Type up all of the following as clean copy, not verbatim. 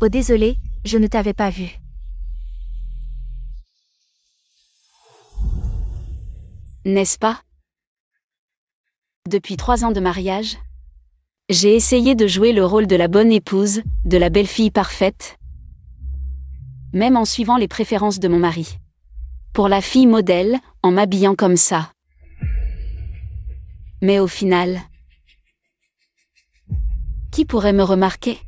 Oh désolé, je ne t'avais pas vu. N'est-ce pas? Depuis 3 ans de mariage, j'ai essayé de jouer le rôle de la bonne épouse, de la belle-fille parfaite, même en suivant les préférences de mon mari. Pour la fille modèle, en m'habillant comme ça. Mais au final, qui pourrait me remarquer?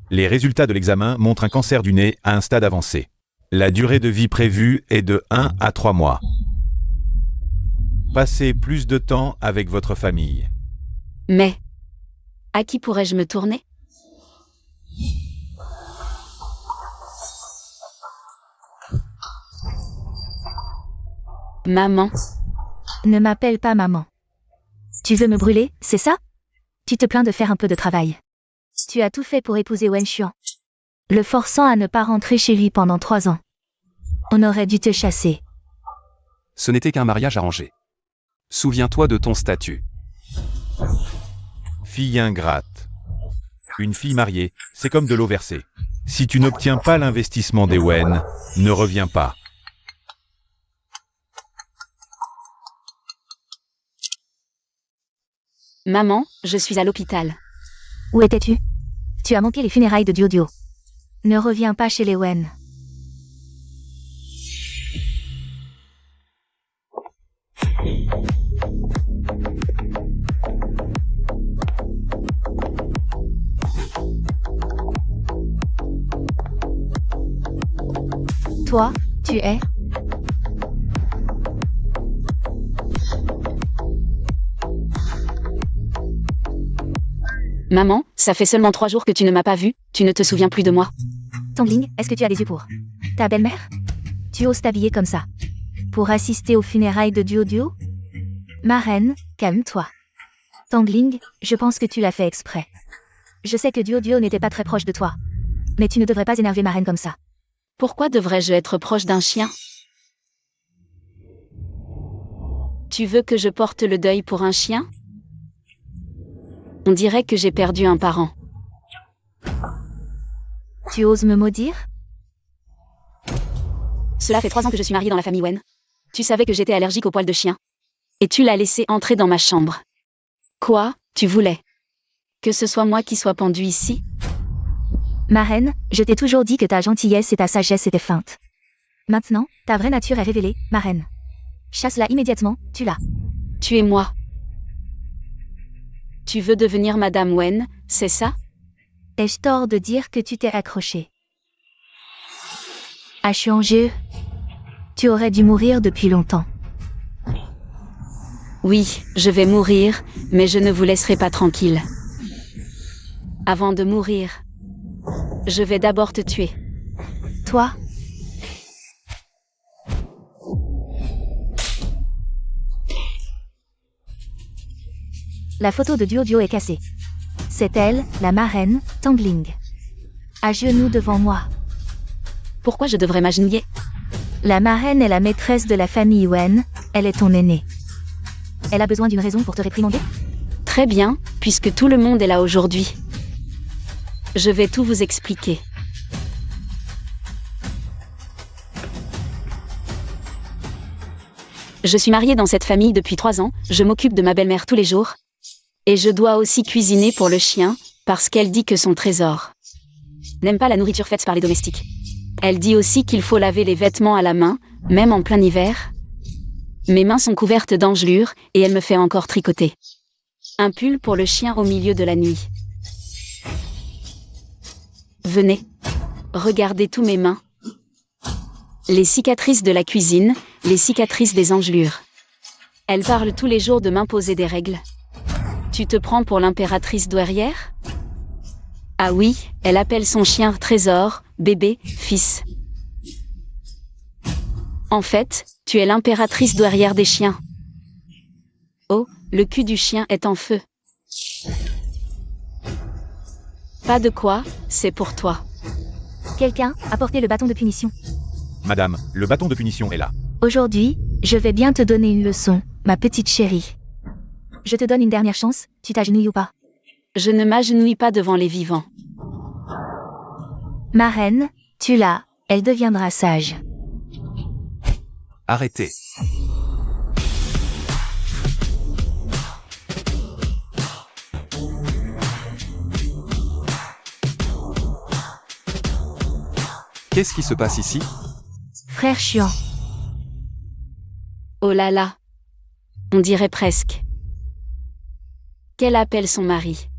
Les résultats de l'examen montrent un cancer du nez à un stade avancé. La durée de vie prévue est de 1 à 3 mois. Passez plus de temps avec votre famille. Mais, à qui pourrais-je me tourner? Maman. Ne m'appelle pas maman. Tu veux me brûler, c'est ça? Tu te plains de faire un peu de travail. Tu as tout fait pour épouser Wen Xuan, le forçant à ne pas rentrer chez lui pendant 3 ans. On aurait dû te chasser. Ce n'était qu'un mariage arrangé. Souviens-toi de ton statut. Fille ingrate. Une fille mariée, c'est comme de l'eau versée. Si tu n'obtiens pas l'investissement des Wen, ne reviens pas. Maman, je suis à l'hôpital. Où étais-tu? Tu as manqué les funérailles de Dio. Ne reviens pas chez les Wen. Toi, tu es? Maman, ça fait seulement 3 jours que tu ne m'as pas vue, tu ne te souviens plus de moi. Tongling, est-ce que tu as des yeux pour ta belle-mère? Tu oses t'habiller comme ça pour assister aux funérailles de Dio? Ma reine, calme-toi. Tongling, je pense que tu l'as fait exprès. Je sais que Dio n'était pas très proche de toi. Mais tu ne devrais pas énerver ma reine comme ça. Pourquoi devrais-je être proche d'un chien? Tu veux que je porte le deuil pour un chien? On dirait que j'ai perdu un parent. Tu oses me maudire? Cela fait 3 ans que je suis mariée dans la famille Wen. Tu savais que j'étais allergique aux poils de chien. Et tu l'as laissé entrer dans ma chambre. Quoi, tu voulais que ce soit moi qui sois pendue ici? Ma reine, je t'ai toujours dit que ta gentillesse et ta sagesse étaient feintes. Maintenant, ta vraie nature est révélée, ma reine. Chasse-la immédiatement, tue-la. Tu es moi. Tu veux devenir Madame Wen, c'est ça? Ai-je tort de dire que tu t'es accroché? À Xuanjie, tu aurais dû mourir depuis longtemps. Oui, je vais mourir, mais je ne vous laisserai pas tranquille. Avant de mourir, je vais d'abord te tuer. Toi? La photo de Dio est cassée. C'est elle, la marraine, Tongling. À genoux devant moi. Pourquoi je devrais m'agenouiller? La marraine est la maîtresse de la famille Wen, elle est ton aînée. Elle a besoin d'une raison pour te réprimander? Très bien, puisque tout le monde est là aujourd'hui. Je vais tout vous expliquer. Je suis mariée dans cette famille depuis 3 ans, je m'occupe de ma belle-mère tous les jours. Et je dois aussi cuisiner pour le chien, parce qu'elle dit que son trésor n'aime pas la nourriture faite par les domestiques. Elle dit aussi qu'il faut laver les vêtements à la main, même en plein hiver. Mes mains sont couvertes d'engelures, et elle me fait encore tricoter un pull pour le chien au milieu de la nuit. Venez, regardez tous mes mains. Les cicatrices de la cuisine, les cicatrices des engelures. Elle parle tous les jours de m'imposer des règles. Tu te prends pour l'impératrice douairière? Ah oui, elle appelle son chien Trésor, bébé, fils. En fait, tu es l'impératrice douairière des chiens. Oh, le cul du chien est en feu. Pas de quoi, c'est pour toi. Quelqu'un, apportez le bâton de punition. Madame, le bâton de punition est là. Aujourd'hui, je vais bien te donner une leçon, ma petite chérie. Je te donne une dernière chance, tu t'agenouilles ou pas? Je ne m'agenouille pas devant les vivants. Ma reine, tu l'as, elle deviendra sage. Arrêtez. Qu'est-ce qui se passe ici? Frère chiant. Oh là là. On dirait presque qu'elle appelle son mari.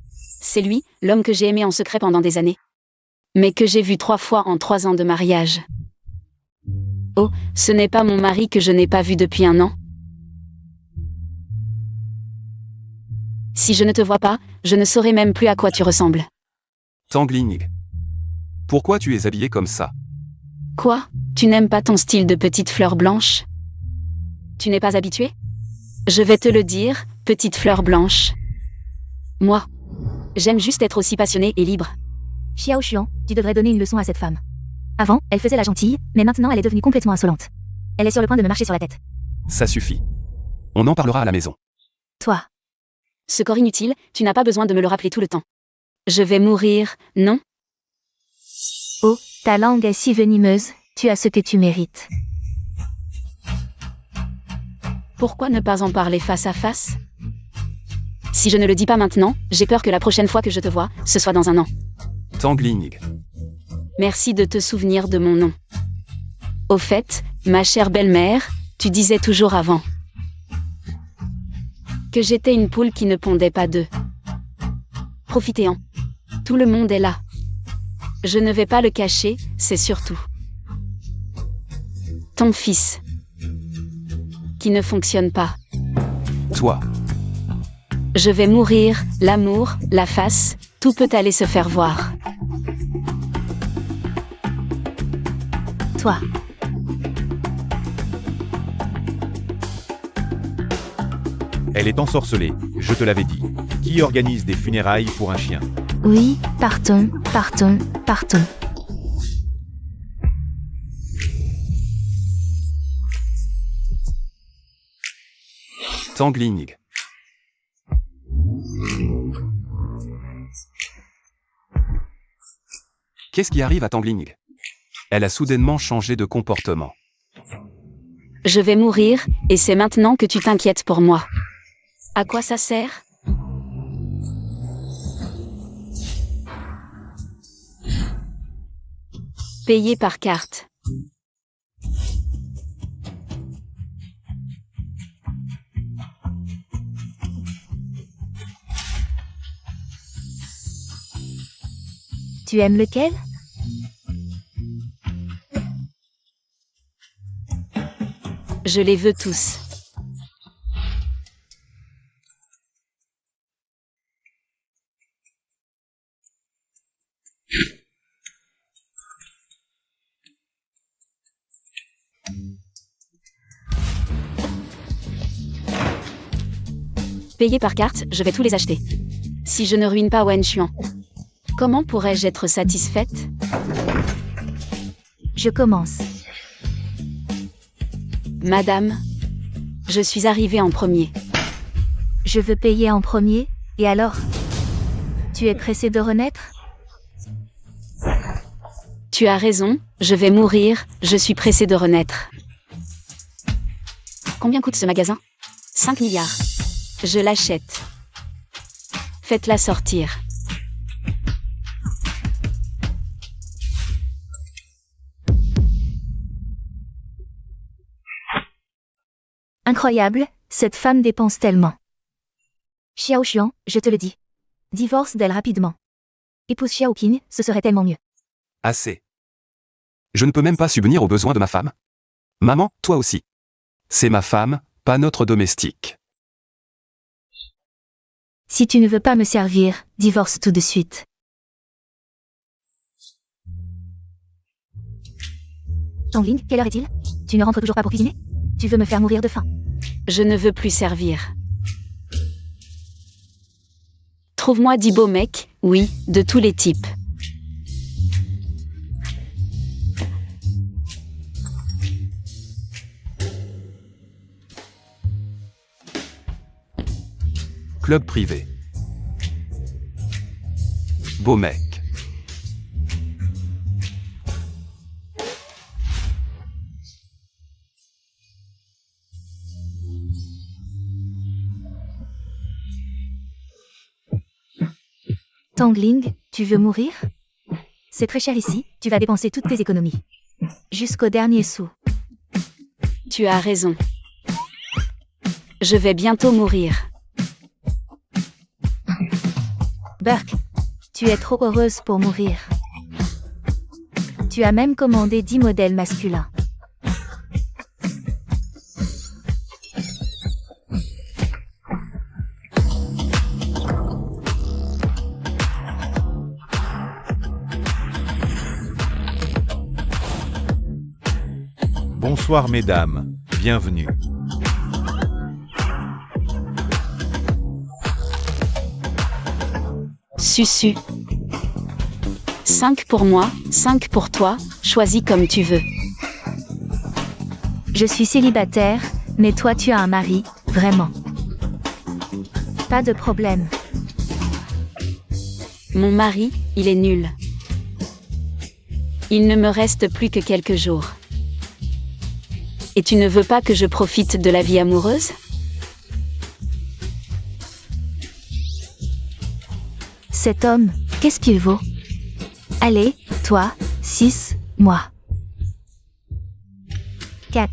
C'est lui, l'homme que j'ai aimé en secret pendant des années. Mais que j'ai vu 3 fois en 3 ans de mariage. Oh, ce n'est pas mon mari que je n'ai pas vu depuis 1 an. Si je ne te vois pas, je ne saurais même plus à quoi tu ressembles. Tangling. Pourquoi tu es habillé comme ça? Quoi? Tu n'aimes pas ton style de petite fleur blanche? Tu n'es pas habitué? Je vais te le dire, petite fleur blanche. Moi, j'aime juste être aussi passionnée et libre. Xiao Xuan, tu devrais donner une leçon à cette femme. Avant, elle faisait la gentille, mais maintenant elle est devenue complètement insolente. Elle est sur le point de me marcher sur la tête. Ça suffit. On en parlera à la maison. Toi, Ce corps inutile, tu n'as pas besoin de me le rappeler tout le temps. Je vais mourir, non? oh, ta langue est si venimeuse, tu as ce que tu mérites. Pourquoi ne pas en parler face à face? Si je ne le dis pas maintenant, j'ai peur que la prochaine fois que je te vois, ce soit dans 1 an. Tangling. Merci de te souvenir de mon nom. Au fait, ma chère belle-mère, tu disais toujours avant que j'étais une poule qui ne pondait pas d'œufs. Profitez-en. Tout le monde est là. Je ne vais pas le cacher, c'est surtout ton fils qui ne fonctionne pas. Toi. Je vais mourir, l'amour, la face, tout peut aller se faire voir. Toi, Elle est ensorcelée, je te l'avais dit. Qui organise des funérailles pour un chien? oui, partons, partons, partons. Tangling. Qu'est-ce qui arrive à Tangling? Elle a soudainement changé de comportement. Je vais mourir, et c'est maintenant que tu t'inquiètes pour moi. À quoi ça sert? Payer par carte. Tu aimes lequel? Je les veux tous. Payer par carte, je vais tous les acheter. Si je ne ruine pas Wen Xuan, comment pourrais-je être satisfaite? Je commence. Madame, je suis arrivée en premier. Je veux payer en premier, et alors? Tu es pressé de renaître? Tu as raison, je vais mourir, je suis pressée de renaître. Combien coûte ce magasin? 5 milliards. Je l'achète. Faites-la sortir. Incroyable, cette femme dépense tellement. Xiao Xuan, je te le dis. Divorce d'elle rapidement. Épouse Xiao Qing, ce serait tellement mieux. Assez. Je ne peux même pas subvenir aux besoins de ma femme. Maman, toi aussi. C'est ma femme, pas notre domestique. Si tu ne veux pas me servir, divorce tout de suite. Tangling, quelle heure est-il? Tu ne rentres toujours pas pour cuisiner? Tu veux me faire mourir de faim? Je ne veux plus servir. Trouve-moi 10 beaux mecs, oui, de tous les types. club privé. Beau mec. Tangling, tu veux mourir? C'est très cher ici, tu vas dépenser toutes tes économies. Jusqu'au dernier sou. Tu as raison. Je vais bientôt mourir. Burke, tu es trop heureuse pour mourir. Tu as même commandé 10 modèles masculins. Bonsoir mesdames, bienvenue. Susu. 5 pour moi, 5 pour toi, choisis comme tu veux. Je suis célibataire, mais toi tu as un mari, vraiment. Pas de problème. Mon mari, il est nul. Il ne me reste plus que quelques jours. Et tu ne veux pas que je profite de la vie amoureuse? Cet homme, qu'est-ce qu'il vaut? Allez, toi, 6, moi. 4.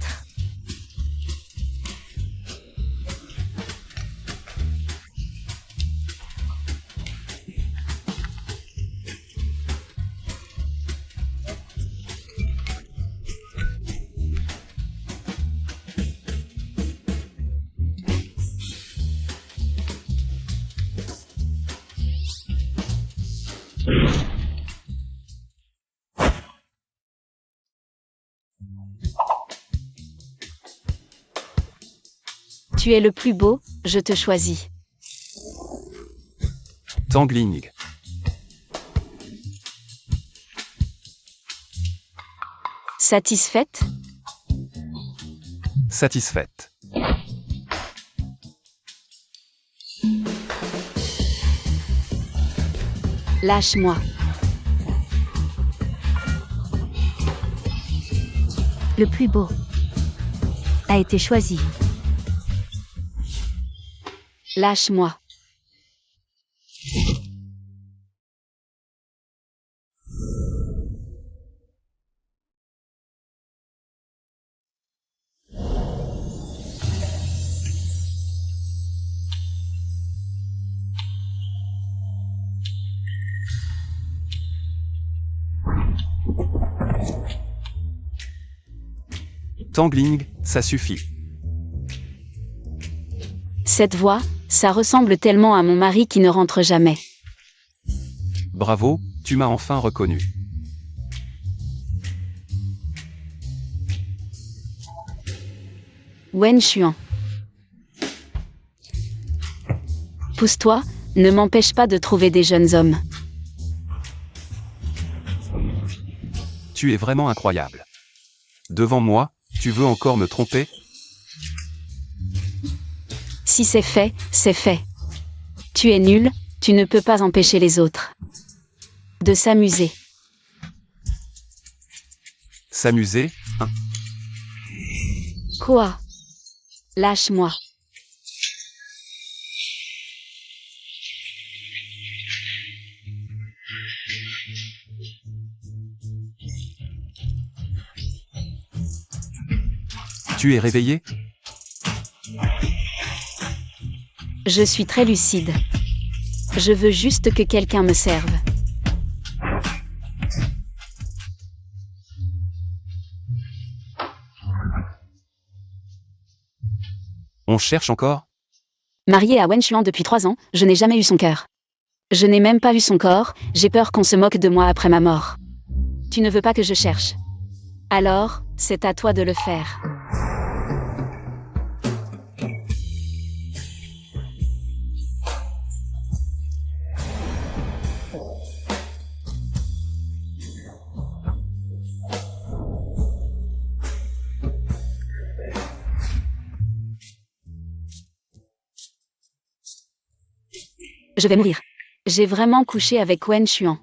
Tu es le plus beau, je te choisis. Tangling. Satisfaite? Satisfaite. Lâche-moi. Le plus beau a été choisi. Lâche-moi. Tangling, ça suffit. Cette voix, ça ressemble tellement à mon mari qui ne rentre jamais. Bravo, tu m'as enfin reconnu. Wen Chuan. Pousse-toi, ne m'empêche pas de trouver des jeunes hommes. Tu es vraiment incroyable. Devant moi, tu veux encore me tromper? Si c'est fait, c'est fait. Tu es nul, tu ne peux pas empêcher les autres de s'amuser. S'amuser, hein? Quoi? Lâche-moi. Tu es réveillé? Je suis très lucide. Je veux juste que quelqu'un me serve. On cherche encore? Mariée à Wen Chuan depuis 3 ans, je n'ai jamais eu son cœur. Je n'ai même pas vu son corps, j'ai peur qu'on se moque de moi après ma mort. Tu ne veux pas que je cherche. Alors, c'est à toi de le faire. Je vais mourir. J'ai vraiment couché avec Wen Xuan.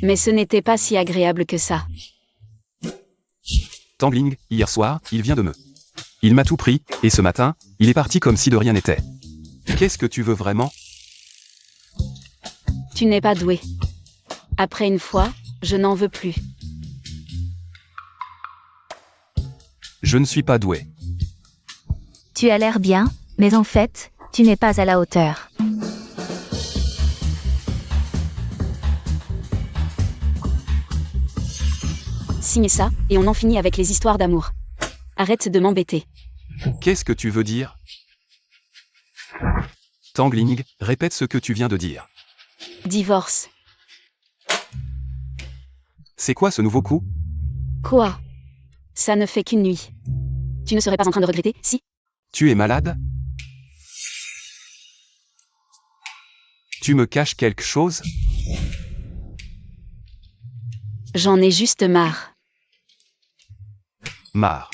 Mais ce n'était pas si agréable que ça. Tangling, hier soir, il vient de me. Il m'a tout pris, et ce matin, il est parti comme si de rien n'était. Qu'est-ce que tu veux vraiment? Tu n'es pas doué. Après une fois, je n'en veux plus. Je ne suis pas doué. Tu as l'air bien, mais en fait, tu n'es pas à la hauteur. Signe ça, et on en finit avec les histoires d'amour. Arrête de m'embêter. Qu'est-ce que tu veux dire? Tangling, répète ce que tu viens de dire. Divorce. C'est quoi ce nouveau coup? Quoi? Ça ne fait qu'une nuit. Tu ne serais pas en train de regretter, si? Tu es malade? Tu me caches quelque chose? J'en ai juste marre. Marre.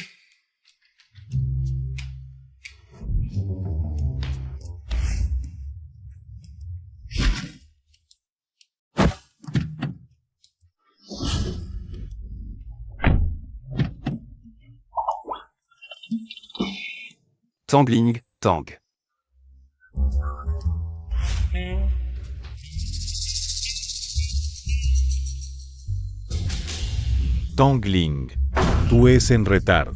Tangling, tang. Tangling. Tú es en retard.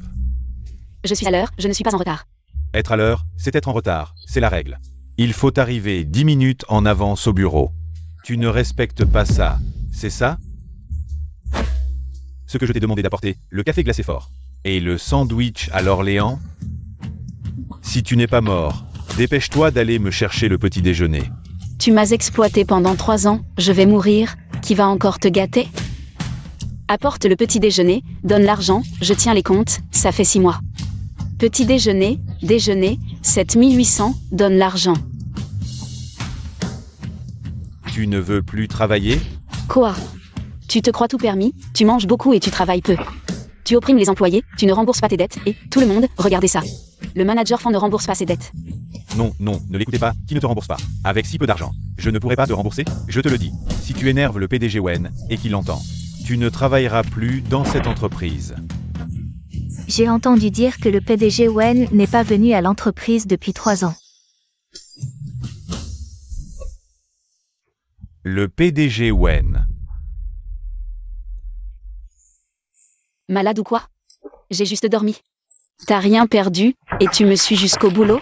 Je suis à l'heure, je ne suis pas en retard. Être à l'heure, c'est être en retard, c'est la règle. Il faut arriver 10 minutes en avance au bureau. Tu ne respectes pas ça, c'est ça? Ce que je t'ai demandé d'apporter, le café glacé fort. Et le sandwich à l'Orléans? Si tu n'es pas mort, dépêche-toi d'aller me chercher le petit déjeuner. Tu m'as exploité pendant 3 ans, je vais mourir, qui va encore te gâter? Apporte le petit déjeuner, donne l'argent, je tiens les comptes, ça fait 6 mois. Petit déjeuner, 7800, donne l'argent. Tu ne veux plus travailler? Quoi? Tu te crois tout permis, tu manges beaucoup et tu travailles peu. Tu opprimes les employés, tu ne rembourses pas tes dettes, et, tout le monde, regardez ça. Le manager Fan ne rembourse pas ses dettes. Non, non, ne l'écoutez pas, qui ne te rembourse pas. Avec si peu d'argent, je ne pourrai pas te rembourser, je te le dis. Si tu énerves le PDG Wen, et qu'il l'entend, tu ne travailleras plus dans cette entreprise. J'ai entendu dire que le PDG Wen n'est pas venu à l'entreprise depuis 3 ans. Le PDG Wen. Malade ou quoi? J'ai juste dormi. T'as rien perdu, et tu me suis jusqu'au boulot?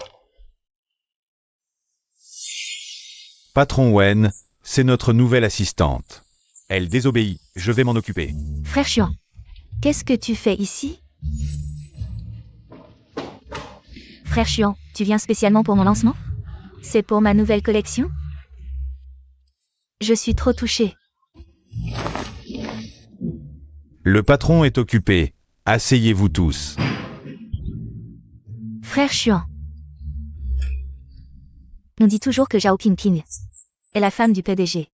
Patron Wen, c'est notre nouvelle assistante. Elle désobéit, je vais m'en occuper. Frère Xuan, qu'est-ce que tu fais ici? Frère Xuan, tu viens spécialement pour mon lancement? C'est pour ma nouvelle collection? Je suis trop touchée. Le patron est occupé. Asseyez-vous tous. Frère Xuan. On dit toujours que Zhao Pingping est la femme du PDG.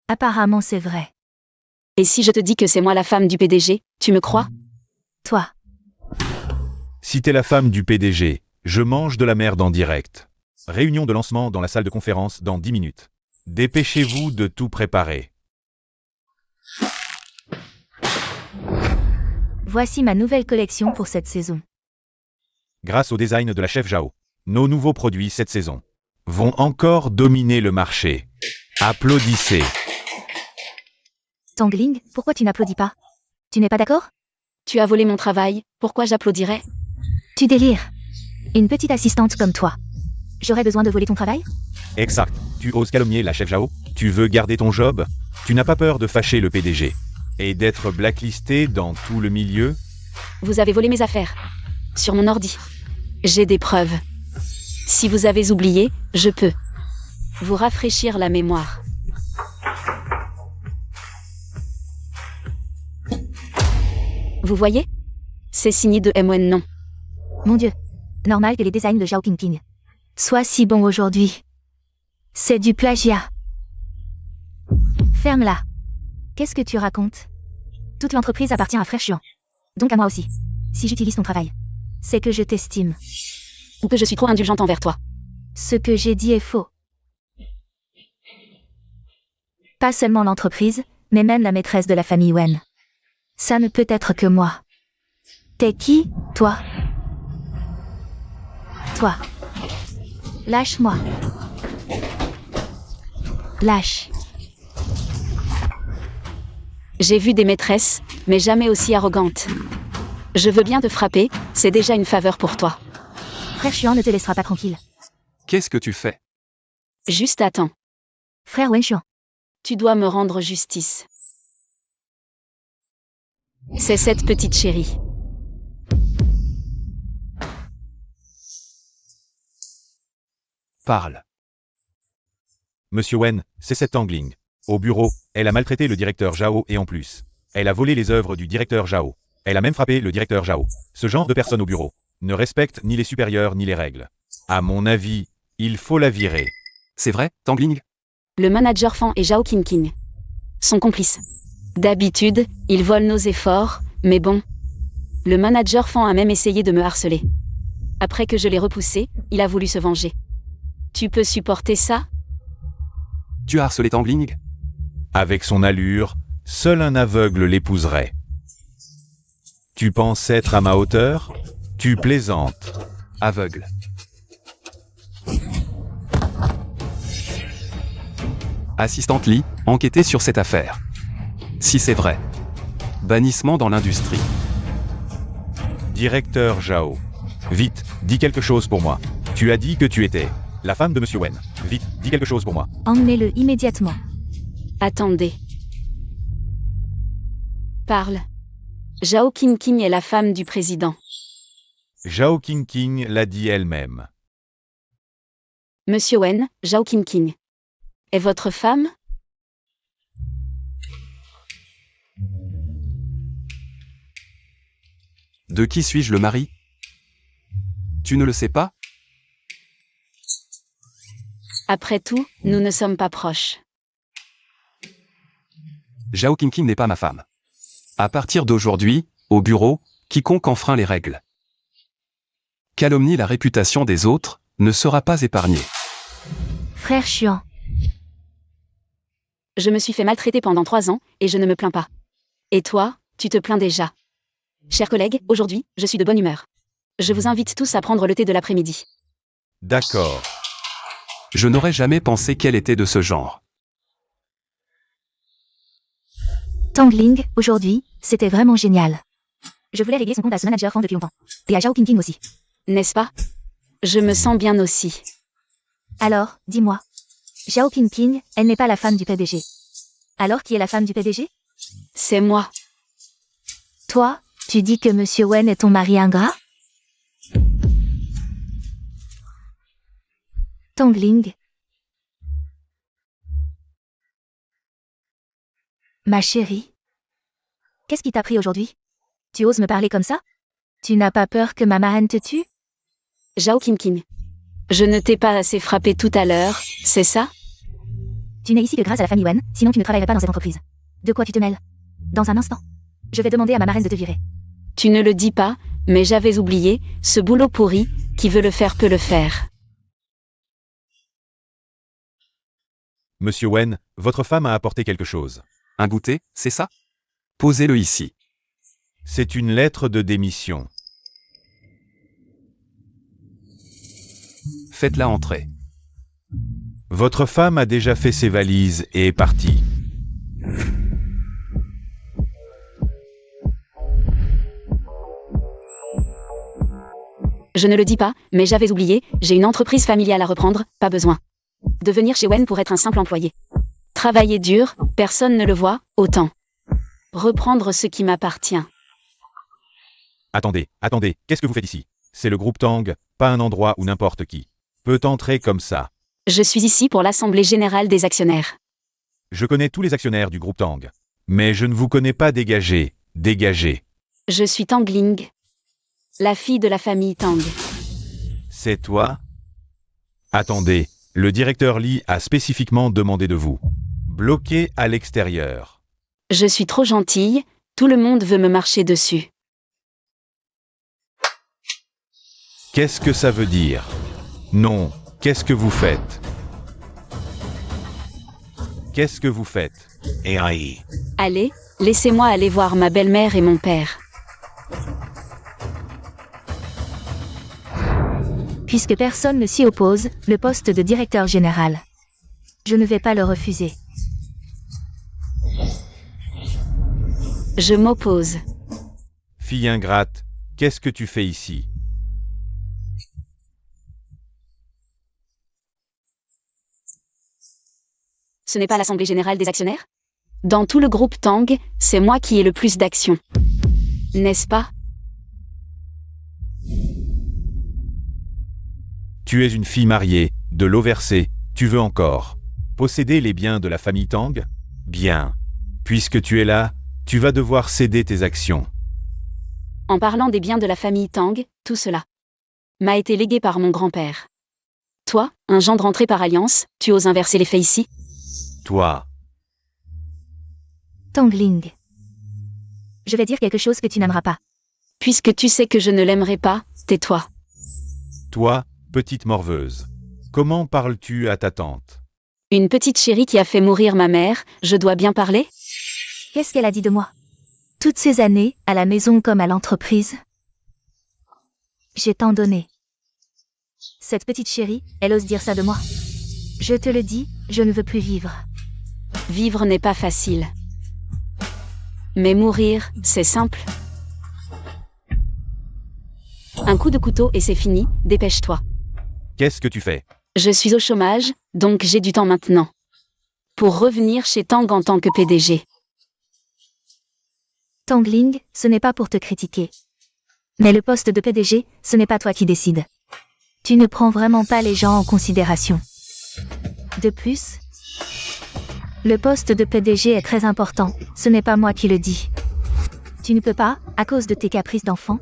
Apparemment c'est vrai. Et si je te dis que c'est moi la femme du PDG, tu me crois? Toi, Si t'es la femme du PDG, je mange de la merde en direct. Réunion de lancement dans la salle de conférence dans 10 minutes. Dépêchez-vous de tout préparer. voici ma nouvelle collection pour cette saison. Grâce au design de la chef Zhao, nos nouveaux produits cette saison vont encore dominer le marché. Applaudissez. Tangling, pourquoi tu n'applaudis pas? Tu n'es pas d'accord? Tu as volé mon travail, pourquoi j'applaudirais? Tu délires. Une petite assistante comme toi. J'aurais besoin de voler ton travail? Exact. Tu oses calomnier la chef Zhao? Tu veux garder ton job? Tu n'as pas peur de fâcher le PDG et d'être blacklisté dans tout le milieu? Vous avez volé mes affaires. Sur mon ordi. J'ai des preuves. Si vous avez oublié, je peux vous rafraîchir la mémoire. Vous voyez? C'est signé de MON non. Mon Dieu. Normal que les designs de Zhao Pingping soient si bons aujourd'hui. C'est du plagiat. Ferme-la. Qu'est-ce que tu racontes? Toute l'entreprise appartient à Frère Xuan. Donc à moi aussi. Si j'utilise ton travail, c'est que je t'estime. Ou que je suis trop indulgente envers toi. Ce que j'ai dit est faux. Pas seulement l'entreprise, mais même la maîtresse de la famille Wen. Ça ne peut être que moi. T'es qui, toi? Toi. Lâche-moi. Lâche. J'ai vu des maîtresses, mais jamais aussi arrogantes. Je veux bien te frapper, c'est déjà une faveur pour toi. Frère Xuan ne te laissera pas tranquille. Qu'est-ce que tu fais? Juste attends. Frère Wen Xuan. Tu dois me rendre justice. C'est cette petite chérie. Parle. Monsieur Wen, c'est cette Tangling. Au bureau, elle a maltraité le directeur Zhao et en plus, elle a volé les œuvres du directeur Zhao. Elle a même frappé le directeur Zhao. Ce genre de personne au bureau ne respecte ni les supérieurs ni les règles. À mon avis, il faut la virer. C'est vrai, Tangling? Le manager Fan et Zhao Qingqing sont complices. D'habitude, ils volent nos efforts, mais bon. Le manager Fan a même essayé de me harceler. Après que je l'ai repoussé, il a voulu se venger. Tu peux supporter ça? Tu as harcelé Tangling? Avec son allure, seul un aveugle l'épouserait. Tu penses être à ma hauteur? Tu plaisantes. Aveugle. Assistante Lee, enquêtez sur cette affaire. Si c'est vrai. Bannissement dans l'industrie. Directeur Zhao. Vite, dis quelque chose pour moi. Tu as dit que tu étais la femme de Monsieur Wen. Vite, dis quelque chose pour moi. Emmenez-le immédiatement. Attendez. Parle. Zhao Qingqing est la femme du président. Zhao Qingqing l'a dit elle-même. Monsieur Wen, Zhao Qingqing est votre femme? De qui suis-je le mari? Tu ne le sais pas? Après tout, nous ne sommes pas proches. Zhao Qingqing n'est pas ma femme. À partir d'aujourd'hui, au bureau, quiconque enfreint les règles, calomnie la réputation des autres, ne sera pas épargné. Frère Xuan. Je me suis fait maltraiter pendant 3 ans, et je ne me plains pas. Et toi, tu te plains déjà. Chers collègues, aujourd'hui, je suis de bonne humeur. Je vous invite tous à prendre le thé de l'après-midi. D'accord. Je n'aurais jamais pensé qu'elle était de ce genre. Tangling, aujourd'hui, c'était vraiment génial. Je voulais régler son compte à ce manager Fan depuis longtemps. Et à Zhao Qingqing aussi. N'est-ce pas? Je me sens bien aussi. Alors, dis-moi. Zhao Qingqing, elle n'est pas la femme du PDG. Alors qui est la femme du PDG? C'est moi. Toi, tu dis que Monsieur Wen est ton mari ingrat? Tangling. Ma chérie. Qu'est-ce qui t'a pris aujourd'hui? Tu oses me parler comme ça? Tu n'as pas peur que ma marraine te tue? Zhao Qingqing. Je ne t'ai pas assez frappé tout à l'heure, c'est ça? Tu n'es ici que grâce à la famille Wen, sinon tu ne travaillerais pas dans cette entreprise. De quoi tu te mêles? Dans un instant. Je vais demander à ma marraine de te virer. Tu ne le dis pas, mais j'avais oublié, ce boulot pourri, qui veut le faire peut le faire. Monsieur Wen, votre femme a apporté quelque chose. Un goûter, c'est ça? Posez-le ici. C'est une lettre de démission. Faites-la entrer. Votre femme a déjà fait ses valises et est partie. Je ne le dis pas, mais j'avais oublié, j'ai une entreprise familiale à reprendre, pas besoin de venir chez Wen pour être un simple employé. Travailler dur, personne ne le voit, autant reprendre ce qui m'appartient. Attendez, qu'est-ce que vous faites ici? C'est le groupe Tang, pas un endroit où n'importe qui peut entrer comme ça. Je suis ici pour l'Assemblée Générale des Actionnaires. Je connais tous les actionnaires du groupe Tang. Mais je ne vous connais pas, dégagez. Je suis Tangling, la fille de la famille Tang. C'est toi? Attendez, le directeur Lee a spécifiquement demandé de vous bloquer à l'extérieur. Je suis trop gentille, tout le monde veut me marcher dessus. Qu'est-ce que ça veut dire? Non, qu'est-ce que vous faites? Qu'est-ce que vous faites? Allez, laissez-moi aller voir ma belle-mère et mon père. Puisque personne ne s'y oppose, le poste de directeur général. Je ne vais pas le refuser. Je m'oppose. Fille ingrate, qu'est-ce que tu fais ici? Ce n'est pas l'Assemblée générale des actionnaires? Dans tout le groupe Tang, c'est moi qui ai le plus d'actions. N'est-ce pas? Tu es une fille mariée, de l'eau versée, tu veux encore posséder les biens de la famille Tang? Bien. Puisque tu es là, tu vas devoir céder tes actions. En parlant des biens de la famille Tang, tout cela m'a été légué par mon grand-père. Toi, un gendre rentré par alliance, tu oses inverser les faits ici? Toi, Tangling. Je vais dire quelque chose que tu n'aimeras pas. Puisque tu sais que je ne l'aimerai pas, tais-toi. toi, petite morveuse. Comment parles-tu à ta tante? Une petite chérie qui a fait mourir ma mère, je dois bien parler? Qu'est-ce qu'elle a dit de moi? Toutes ces années, à la maison comme à l'entreprise. J'ai tant donné. Cette petite chérie, elle ose dire ça de moi. Je te le dis, je ne veux plus vivre. Vivre n'est pas facile. Mais mourir, c'est simple. Un coup de couteau et c'est fini, dépêche-toi. Qu'est-ce que tu fais? Je suis au chômage, donc j'ai du temps maintenant. Pour revenir chez Tang en tant que PDG. Tangling, ce n'est pas pour te critiquer. Mais le poste de PDG, ce n'est pas toi qui décides. Tu ne prends vraiment pas les gens en considération. De plus, le poste de PDG est très important, ce n'est pas moi qui le dis. Tu ne peux pas, à cause de tes caprices d'enfant,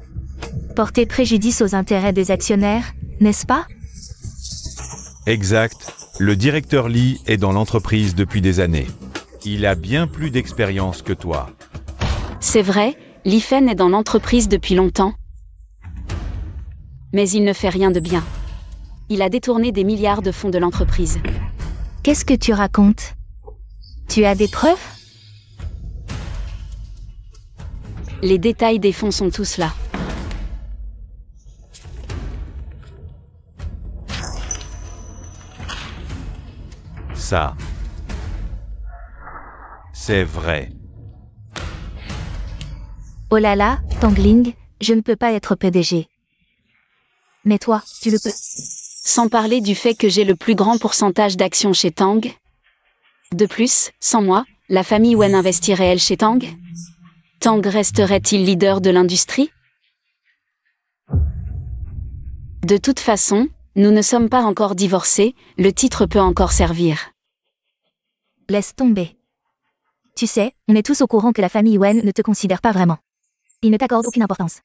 porter préjudice aux intérêts des actionnaires, n'est-ce pas? Exact. Le directeur Lee est dans l'entreprise depuis des années. Il a bien plus d'expérience que toi. C'est vrai, Li Fen est dans l'entreprise depuis longtemps. Mais il ne fait rien de bien. Il a détourné des milliards de fonds de l'entreprise. Qu'est-ce que tu racontes? Tu as des preuves? Les détails des fonds sont tous là. Ça, c'est vrai. Oh là là, Tangling, je ne peux pas être PDG. Mais toi, tu le peux. Sans parler du fait que j'ai le plus grand pourcentage d'actions chez Tang. De plus, sans moi, la famille Wen investirait-elle chez Tang? Tang resterait-il leader de l'industrie? De toute façon, nous ne sommes pas encore divorcés, le titre peut encore servir. Laisse tomber. Tu sais, on est tous au courant que la famille Wen ne te considère pas vraiment. Ils ne t'accordent aucune importance.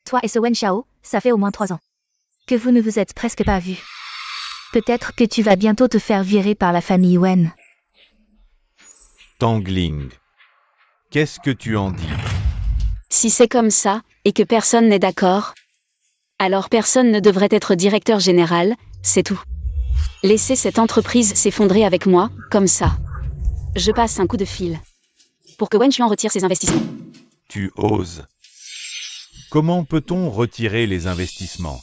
Toi et ce Wen Xiao, ça fait au moins 3 ans. Que vous ne vous êtes presque pas vus. Peut-être que tu vas bientôt te faire virer par la famille Wen. Tangling. Qu'est-ce que tu en dis? Si c'est comme ça, et que personne n'est d'accord, alors personne ne devrait être directeur général, c'est tout. Laissez cette entreprise s'effondrer avec moi, comme ça. Je passe un coup de fil. Pour que Wen Chuan retire ses investissements. Tu oses. Comment peut-on retirer les investissements?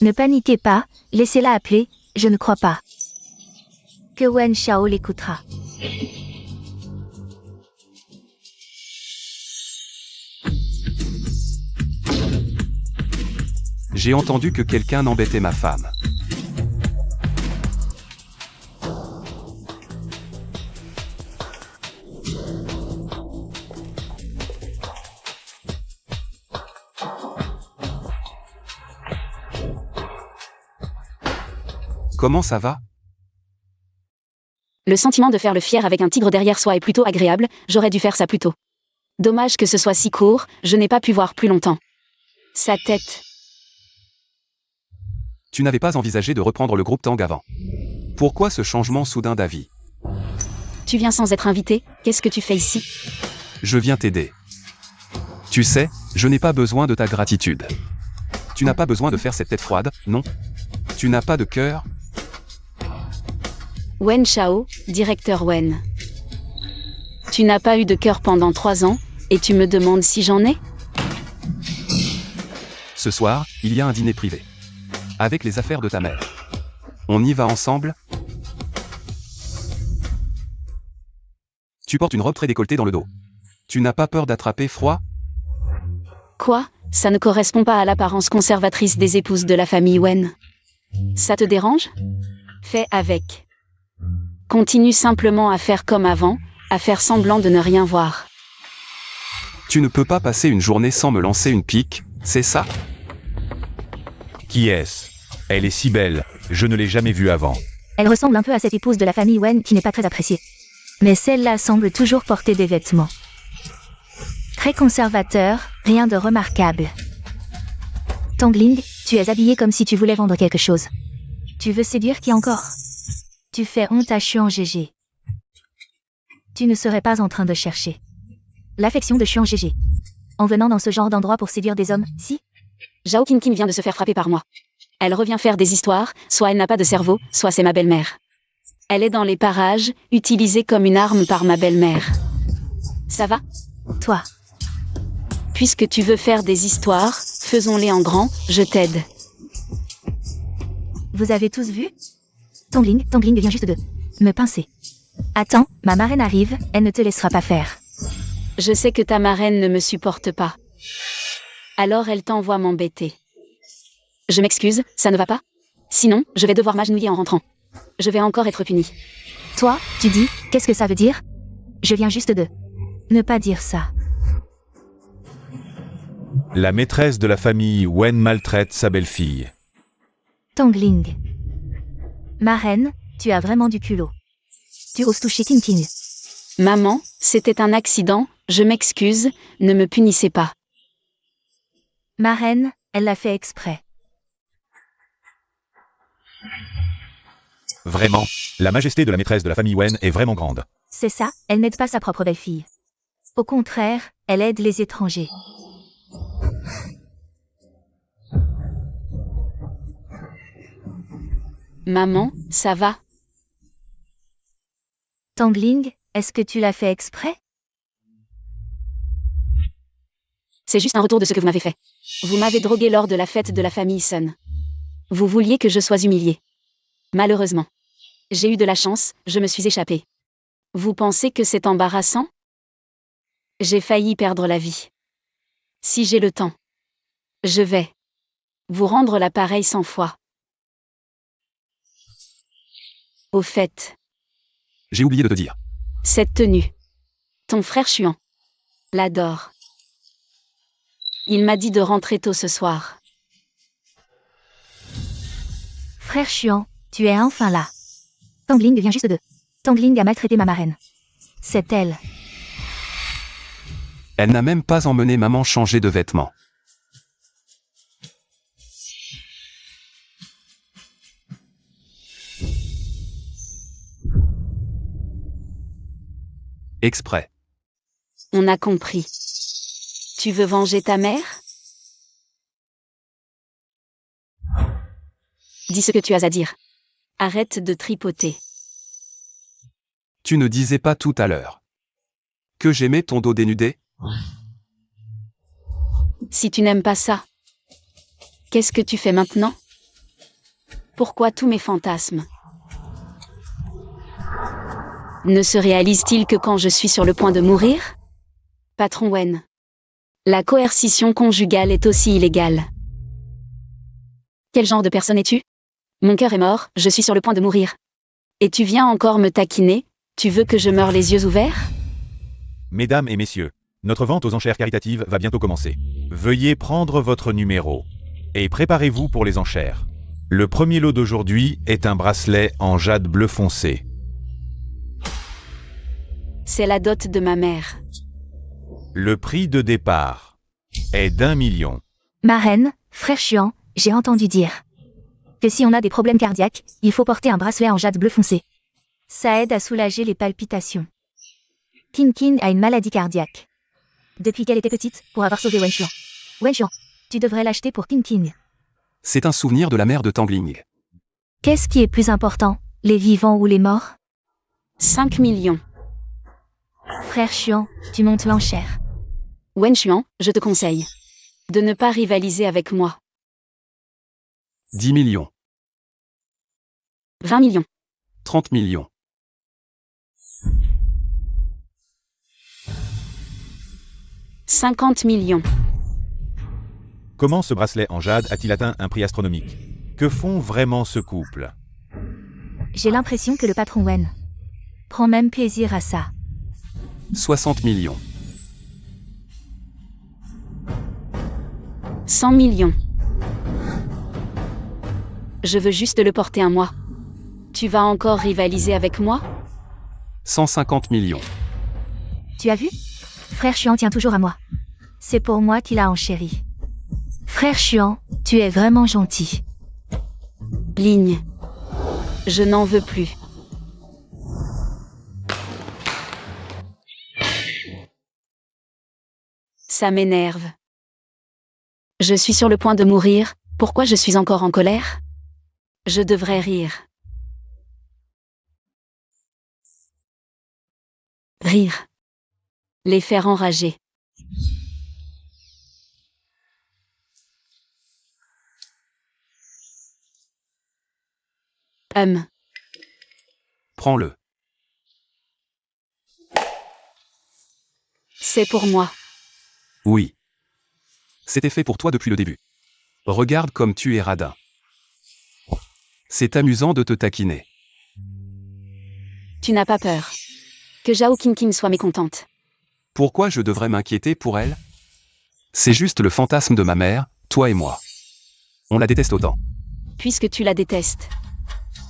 Ne paniquez pas, laissez-la appeler, je ne crois pas. Que Wen Xiao l'écoutera. J'ai entendu que quelqu'un embêtait ma femme. Comment ça va? Le sentiment de faire le fier avec un tigre derrière soi est plutôt agréable, j'aurais dû faire ça plus tôt. Dommage que ce soit si court, je n'ai pas pu voir plus longtemps. Sa tête. Tu n'avais pas envisagé de reprendre le groupe Tang avant. Pourquoi ce changement soudain d'avis? Tu viens sans être invité, qu'est-ce que tu fais ici? Je viens t'aider. Tu sais, je n'ai pas besoin de ta gratitude. Tu n'as pas besoin de faire cette tête froide, non? Tu n'as pas de cœur? Wen Xiao, directeur Wen. Tu n'as pas eu de cœur pendant 3 ans, et tu me demandes si j'en ai? Ce soir, il y a un dîner privé. Avec les affaires de ta mère. On y va ensemble? Tu portes une robe très décolletée dans le dos. Tu n'as pas peur d'attraper froid? Quoi? Ça ne correspond pas à l'apparence conservatrice des épouses de la famille Wen. Ça te dérange? Fais avec. Continue simplement à faire comme avant, à faire semblant de ne rien voir. Tu ne peux pas passer une journée sans me lancer une pique, c'est ça? Qui est-ce? Elle est si belle, je ne l'ai jamais vue avant. Elle ressemble un peu à cette épouse de la famille Wen qui n'est pas très appréciée. Mais celle-là semble toujours porter des vêtements. Très conservateur, rien de remarquable. Tangling, tu es habillé comme si tu voulais vendre quelque chose. Tu veux séduire qui encore? Tu fais honte à Xuan Gégé. Tu ne serais pas en train de chercher l'affection de Xuan Gégé en venant dans ce genre d'endroit pour séduire des hommes, si? Zhao Qingqing vient de se faire frapper par moi. Elle revient faire des histoires, soit elle n'a pas de cerveau, soit c'est ma belle-mère. Elle est dans les parages, utilisée comme une arme par ma belle-mère. Ça va? Toi. Puisque tu veux faire des histoires, faisons-les en grand, je t'aide. Vous avez tous vu? Tangling vient juste de me pincer. Attends, ma marraine arrive, elle ne te laissera pas faire. Je sais que ta marraine ne me supporte pas. Alors elle t'envoie m'embêter. Je m'excuse, ça ne va pas? Sinon, je vais devoir m'agenouiller en rentrant. Je vais encore être punie. Toi, tu dis, qu'est-ce que ça veut dire? Je viens juste de ne pas dire ça. La maîtresse de la famille Wen maltraite sa belle-fille. Tangling. Marraine, tu as vraiment du culot. Tu oses toucher Qingqing. Maman, c'était un accident, je m'excuse, ne me punissez pas. Marraine, elle l'a fait exprès. Vraiment, la majesté de la maîtresse de la famille Wen est vraiment grande. C'est ça, elle n'aide pas sa propre belle-fille. Au contraire, elle aide les étrangers. Maman, ça va? Tangling, est-ce que tu l'as fait exprès? C'est juste un retour de ce que vous m'avez fait. Vous m'avez drogué lors de la fête de la famille Sun. Vous vouliez que je sois humiliée. Malheureusement. J'ai eu de la chance, je me suis échappée. Vous pensez que c'est embarrassant? J'ai failli perdre la vie. Si j'ai le temps, je vais vous rendre l'appareil 100 fois. Au fait, J'ai oublié de te dire. cette tenue, ton frère Xuan l'adore. Il m'a dit de rentrer tôt ce soir. Frère Xuan, tu es enfin là. Tangling vient juste de. Tangling a maltraité ma marraine. C'est elle. Elle n'a même pas emmené maman changer de vêtements. Exprès. On a compris. Tu veux venger ta mère? Dis ce que tu as à dire. Arrête de tripoter. Tu ne disais pas tout à l'heure que j'aimais ton dos dénudé? Si tu n'aimes pas ça, qu'est-ce que tu fais maintenant? Pourquoi tous mes fantasmes ne se réalisent-ils que quand je suis sur le point de mourir? Patron Wen. La coercition conjugale est aussi illégale. Quel genre de personne es-tu? Mon cœur est mort, je suis sur le point de mourir. Et tu viens encore me taquiner? Tu veux que je meure les yeux ouverts? Mesdames et messieurs, notre vente aux enchères caritatives va bientôt commencer. Veuillez prendre votre numéro. Et préparez-vous pour les enchères. Le premier lot d'aujourd'hui est un bracelet en jade bleu foncé. C'est la dot de ma mère. Le prix de départ est d'1 million. Marraine, frère Xuan, j'ai entendu dire que si on a des problèmes cardiaques, il faut porter un bracelet en jade bleu foncé. Ça aide à soulager les palpitations. Qingqing a une maladie cardiaque. Depuis qu'elle était petite, pour avoir sauvé Wen Xuan. Wen Xuan, tu devrais l'acheter pour Qingqing. C'est un souvenir de la mère de Tangling. Qu'est-ce qui est plus important, les vivants ou les morts? 5 millions. Frère Chuan, tu montes l'enchère. Wen Chuan, je te conseille de ne pas rivaliser avec moi. 10 millions, 20 millions, 30 millions. 50 millions. Comment ce bracelet en jade a-t-il atteint un prix astronomique? Que font vraiment ce couple? J'ai l'impression que le patron Wen prend même plaisir à ça. 60 millions, 100 millions. Je veux juste le porter un mois. Tu vas encore rivaliser avec moi? 150 millions, Tu as vu? Frère Chuan tient toujours à moi. C'est pour moi qu'il a enchéri. Frère Chuan, tu es vraiment gentil. Ligne. Je n'en veux plus. Ça m'énerve. Je suis sur le point de mourir, pourquoi je suis encore en colère? Je devrais rire. Rire. Les faire enrager. prends-le. C'est pour moi. Oui. C'était fait pour toi depuis le début. Regarde comme tu es radin. C'est amusant de te taquiner. Tu n'as pas peur que Zhao Qingqing soit mécontente. Pourquoi je devrais m'inquiéter pour elle? C'est juste le fantasme de ma mère, toi et moi. On la déteste autant. Puisque tu la détestes.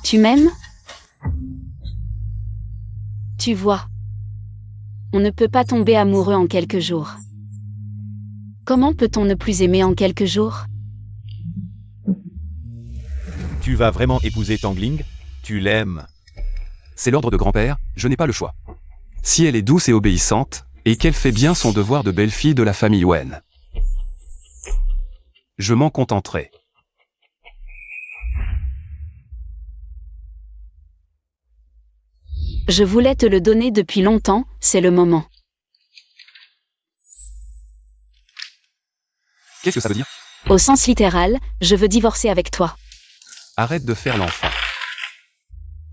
Tu m'aimes? Tu vois. On ne peut pas tomber amoureux en quelques jours. Comment peut-on ne plus aimer en quelques jours? Tu vas vraiment épouser Tangling? Tu l'aimes? C'est l'ordre de grand-père, je n'ai pas le choix. Si elle est douce et obéissante, et qu'elle fait bien son devoir de belle-fille de la famille Wen, je m'en contenterai. Je voulais te le donner depuis longtemps, c'est le moment. Qu'est-ce que ça veut dire? Au sens littéral, je veux divorcer avec toi. Arrête de faire l'enfant.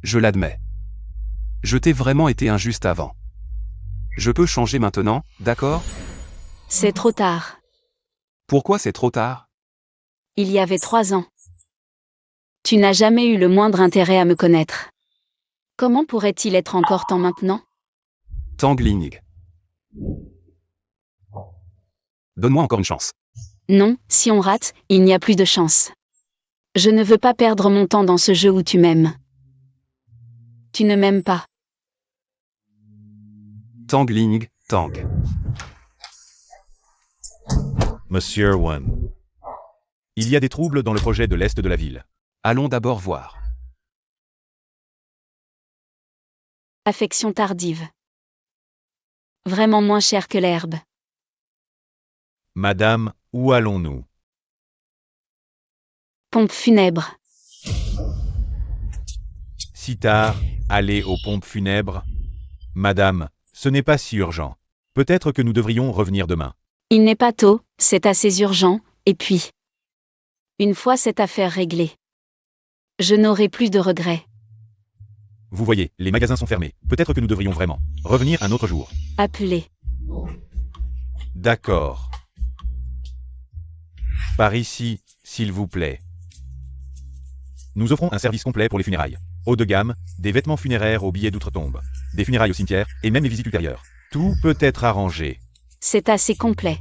Je l'admets. Je t'ai vraiment été injuste avant. Je peux changer maintenant, d'accord? C'est trop tard. Pourquoi c'est trop tard? Il y avait 3 ans. Tu n'as jamais eu le moindre intérêt à me connaître. Comment pourrait-il être encore temps maintenant? Tangling. Donne-moi encore une chance. Non, si on rate, il n'y a plus de chance. Je ne veux pas perdre mon temps dans ce jeu où tu m'aimes. Tu ne m'aimes pas. Tangling, Tang. Monsieur Wen. Il y a des troubles dans le projet de l'Est de la ville. Allons d'abord voir. Affection tardive. Vraiment moins cher que l'herbe. Madame, où allons-nous? Pompe funèbre. Si tard, aller aux pompes funèbres? Madame, ce n'est pas si urgent. Peut-être que nous devrions revenir demain. Il n'est pas tôt, c'est assez urgent, et puis... Une fois cette affaire réglée, je n'aurai plus de regrets. Vous voyez, les magasins sont fermés. Peut-être que nous devrions vraiment revenir un autre jour. Appelez. D'accord. Par ici, s'il vous plaît. Nous offrons un service complet pour les funérailles. Haut de gamme, des vêtements funéraires aux billets d'outre-tombe, des funérailles au cimetière, et même les visites ultérieures. Tout peut être arrangé. C'est assez complet.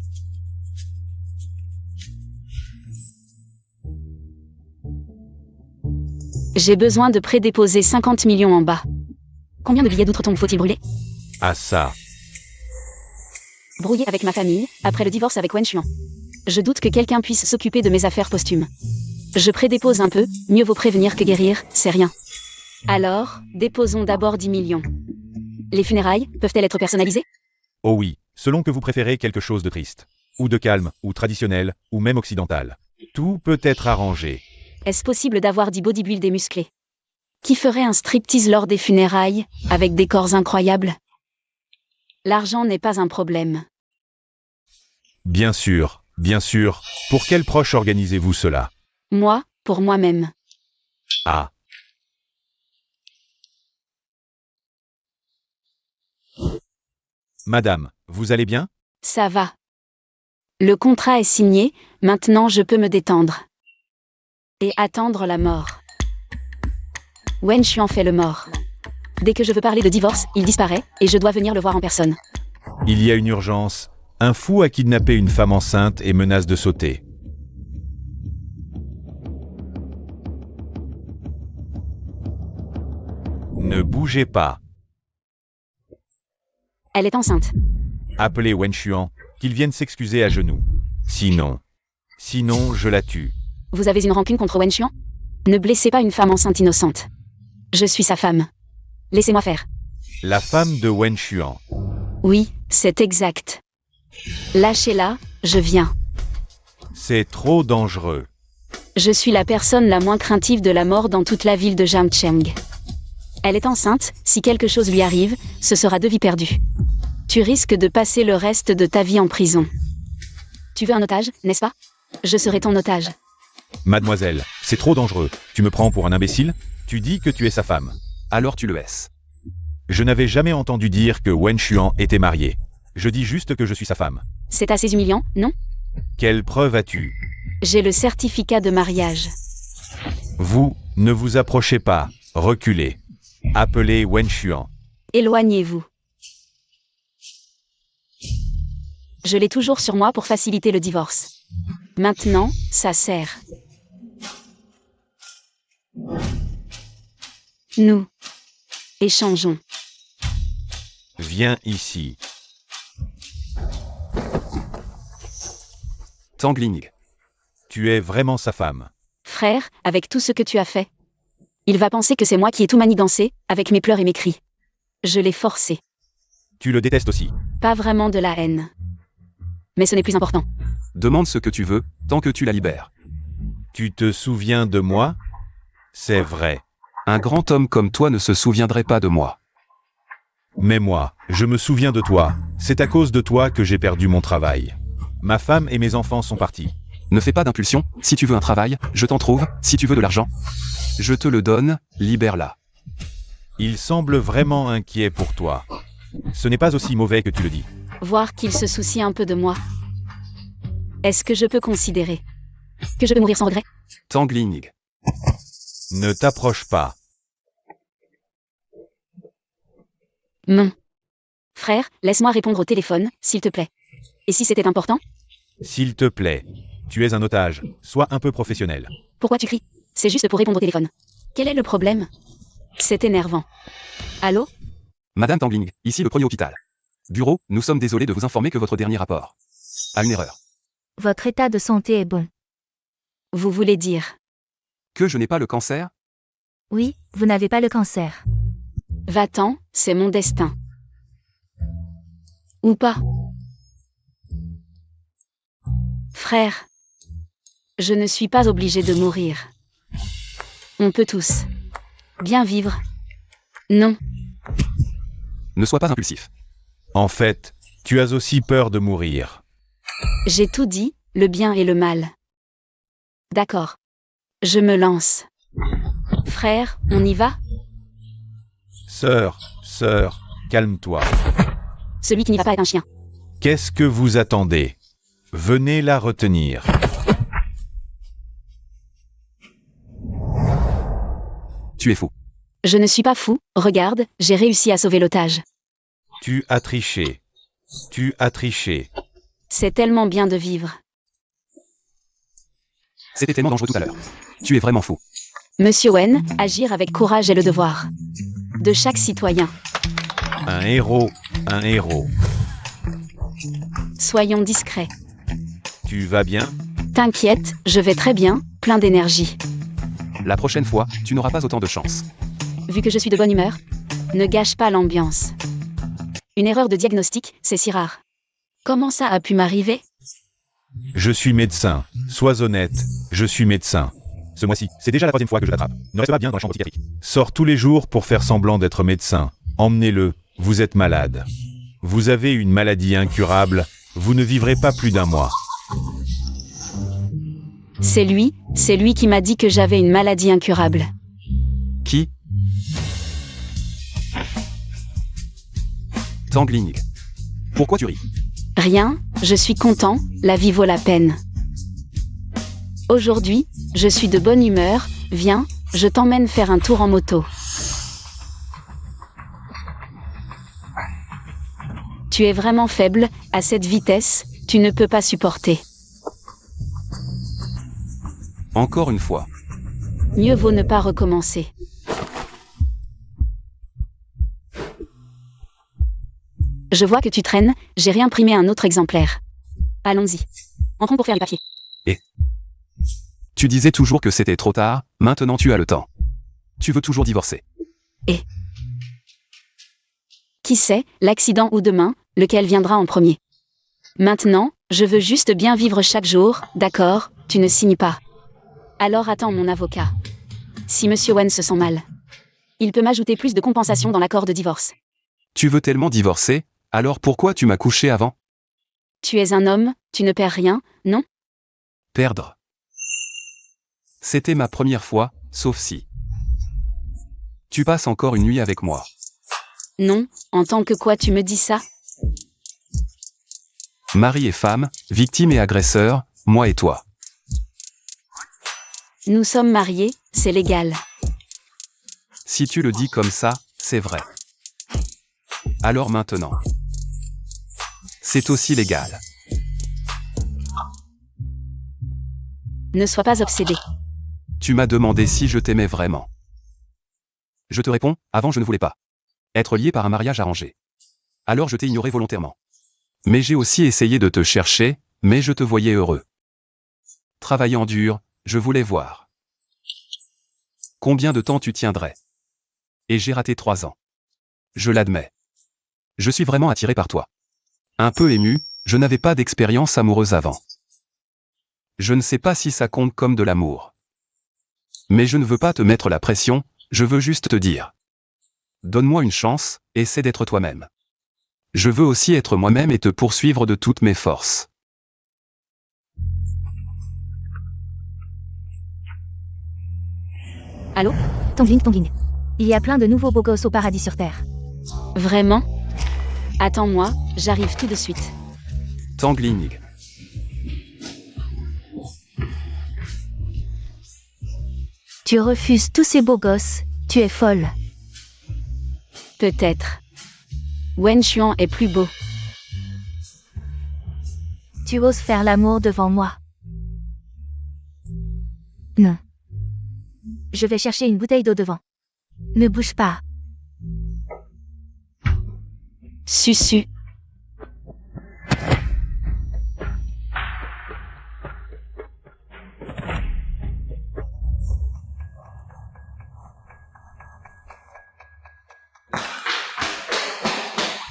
J'ai besoin de prédéposer 50 millions en bas. Combien de billets d'outre-tombe faut-il brûler? Ah ça. Brouillé avec ma famille, après le divorce avec Wen Chuan. Je doute que quelqu'un puisse s'occuper de mes affaires posthumes. Je prédépose un peu, mieux vaut prévenir que guérir, c'est rien. Alors, déposons d'abord 10 millions. Les funérailles, peuvent-elles être personnalisées? Oh oui, selon que vous préférez quelque chose de triste. Ou de calme, ou traditionnel, ou même occidental. Tout peut être arrangé. Est-ce possible d'avoir 10 bodybuildés musclés? Qui ferait un striptease lors des funérailles, avec des corps incroyables? L'argent n'est pas un problème. Bien sûr, bien sûr. Pour quel proche organisez-vous cela? Moi, pour moi-même. Ah. Madame, vous allez bien? Ça va. Le contrat est signé, maintenant je peux me détendre. Et attendre la mort. Wen Xuan fait le mort. Dès que je veux parler de divorce, il disparaît, et je dois venir le voir en personne. Il y a une urgence. Un fou a kidnappé une femme enceinte et menace de sauter. Ne bougez pas. Elle est enceinte. Appelez Wen Xuan, qu'il vienne s'excuser à genoux. Sinon, je la tue. Vous avez une rancune contre Wen Xuan? Ne blessez pas une femme enceinte innocente. Je suis sa femme. Laissez-moi faire. La femme de Wen Xuan. Oui, c'est exact. Lâchez-la, je viens. C'est trop dangereux. Je suis la personne la moins craintive de la mort dans toute la ville de Jiangcheng. Elle est enceinte, si quelque chose lui arrive, ce sera 2 vies perdues. Tu risques de passer le reste de ta vie en prison. Tu veux un otage, n'est-ce pas? Je serai ton otage. Mademoiselle, c'est trop dangereux. Tu me prends pour un imbécile? Tu dis que tu es sa femme. Alors tu le laisses. Je n'avais jamais entendu dire que Wen Xuan était marié. Je dis juste que je suis sa femme. C'est assez humiliant, non? Quelle preuve as-tu? J'ai le certificat de mariage. Vous, ne vous approchez pas. Reculez. Appelez Wen Xuan. Éloignez-vous. Je l'ai toujours sur moi pour faciliter le divorce. Maintenant, ça sert. Nous échangeons. Viens ici. Tangling. Tu es vraiment sa femme. Frère, avec tout ce que tu as fait. Il va penser que c'est moi qui ai tout manigancé, avec mes pleurs et mes cris. Je l'ai forcé. Tu le détestes aussi. Pas vraiment de la haine. Mais ce n'est plus important. Demande ce que tu veux, tant que tu la libères. Tu te souviens de moi? C'est vrai. Un grand homme comme toi ne se souviendrait pas de moi. Mais moi, je me souviens de toi. C'est à cause de toi que j'ai perdu mon travail. Ma femme et mes enfants sont partis. Ne fais pas d'impulsion, si tu veux un travail, je t'en trouve, si tu veux de l'argent. Je te le donne, libère-la. Il semble vraiment inquiet pour toi. Ce n'est pas aussi mauvais que tu le dis. Voir qu'il se soucie un peu de moi. Est-ce que je peux considérer que je peux mourir sans regret? Tangling. Ne t'approche pas. Non. Frère, laisse-moi répondre au téléphone, s'il te plaît. Et si c'était important? S'il te plaît. Tu es un otage. Sois un peu professionnel. Pourquoi tu cries? C'est juste pour répondre au téléphone. Quel est le problème? C'est énervant. Allô? Madame Tangling, ici le premier hôpital. Bureau, nous sommes désolés de vous informer que votre dernier rapport a une erreur. Votre état de santé est bon. Vous voulez dire? Que je n'ai pas le cancer? Oui, vous n'avez pas le cancer. Va-t'en, c'est mon destin. Ou pas? Frère, je ne suis pas obligé de mourir. On peut tous bien vivre. Non. Ne sois pas impulsif. En fait, tu as aussi peur de mourir. J'ai tout dit, le bien et le mal. D'accord. Je me lance. Frère, on y va? Sœur, calme-toi. Celui qui n'y va pas est un chien. Qu'est-ce que vous attendez? Venez la retenir. Tu es fou. Je ne suis pas fou, regarde, j'ai réussi à sauver l'otage. Tu as triché. Tu as triché. C'est tellement bien de vivre. C'était tellement dangereux tout à l'heure. Tu es vraiment fou. Monsieur Wen, agir avec courage est le devoir de chaque citoyen. Un héros, un héros. Soyons discrets. Tu vas bien? T'inquiète, je vais très bien, plein d'énergie. La prochaine fois, tu n'auras pas autant de chance. Vu que je suis de bonne humeur, ne gâche pas l'ambiance. Une erreur de diagnostic, c'est si rare. Comment ça a pu m'arriver? Je suis médecin. Sois honnête, je suis médecin. Ce mois-ci, c'est déjà la 3e fois que je l'attrape. Ne reste pas bien dans la chambre psychiatrique. Sors tous les jours pour faire semblant d'être médecin. Emmenez-le, vous êtes malade. Vous avez une maladie incurable, vous ne vivrez pas plus d'1 mois. C'est lui qui m'a dit que j'avais une maladie incurable. Qui? Tangling. Pourquoi tu ris? Rien, je suis content, la vie vaut la peine. Aujourd'hui, je suis de bonne humeur, viens, je t'emmène faire un tour en moto. Tu es vraiment faible, à cette vitesse, tu ne peux pas supporter. Encore une fois. Mieux vaut ne pas recommencer. Je vois que tu traînes, j'ai réimprimé un autre exemplaire. Allons-y. Entrons pour faire les papiers. Tu disais toujours que c'était trop tard, maintenant tu as le temps. Tu veux toujours divorcer. Qui sait, l'accident ou demain, lequel viendra en premier. Maintenant, je veux juste bien vivre chaque jour, d'accord, tu ne signes pas. Alors attends mon avocat. Si Monsieur Wen se sent mal, il peut m'ajouter plus de compensation dans l'accord de divorce. Tu veux tellement divorcer, alors pourquoi tu m'as couché avant? Tu es un homme, tu ne perds rien, non? Perdre. C'était ma première fois, sauf si. Tu passes encore une nuit avec moi. Non, en tant que quoi tu me dis ça? Mari et femme, victime et agresseur, moi et toi. Nous sommes mariés, c'est légal. Si tu le dis comme ça, c'est vrai. Alors maintenant. C'est aussi légal. Ne sois pas obsédé. Tu m'as demandé si je t'aimais vraiment. Je te réponds, avant je ne voulais pas être lié par un mariage arrangé. Alors je t'ai ignoré volontairement. Mais j'ai aussi essayé de te chercher, mais je te voyais heureux. Travaillant dur, je voulais voir combien de temps tu tiendrais. Et j'ai raté 3 ans. Je l'admets. Je suis vraiment attiré par toi. Un peu ému, je n'avais pas d'expérience amoureuse avant. Je ne sais pas si ça compte comme de l'amour. Mais je ne veux pas te mettre la pression, je veux juste te dire. Donne-moi une chance, essaie d'être toi-même. Je veux aussi être moi-même et te poursuivre de toutes mes forces. Allô? Tongling. Il y a plein de nouveaux beaux gosses au paradis sur Terre. Vraiment? Attends-moi, j'arrive tout de suite. Tangling. Tu refuses tous ces beaux gosses, tu es folle. Peut-être. Wen Xuan est plus beau. Tu oses faire l'amour devant moi. Non. Je vais chercher une bouteille d'eau devant. Ne bouge pas. Susu.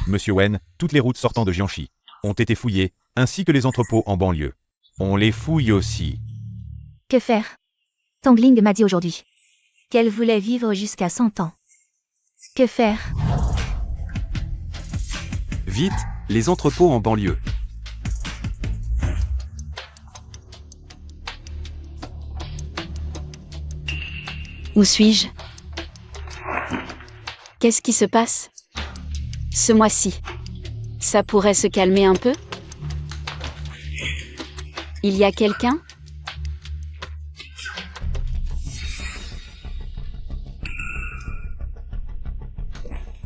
Monsieur Wen, toutes les routes sortant de Jiangxi ont été fouillées, ainsi que les entrepôts en banlieue. On les fouille aussi. Que faire? Tangling m'a dit aujourd'hui qu'elle voulait vivre jusqu'à 100 ans. Que faire? Vite, les entrepôts en banlieue. Où suis-je? Qu'est-ce qui se passe? Ce mois-ci. Ça pourrait se calmer un peu? Il y a quelqu'un?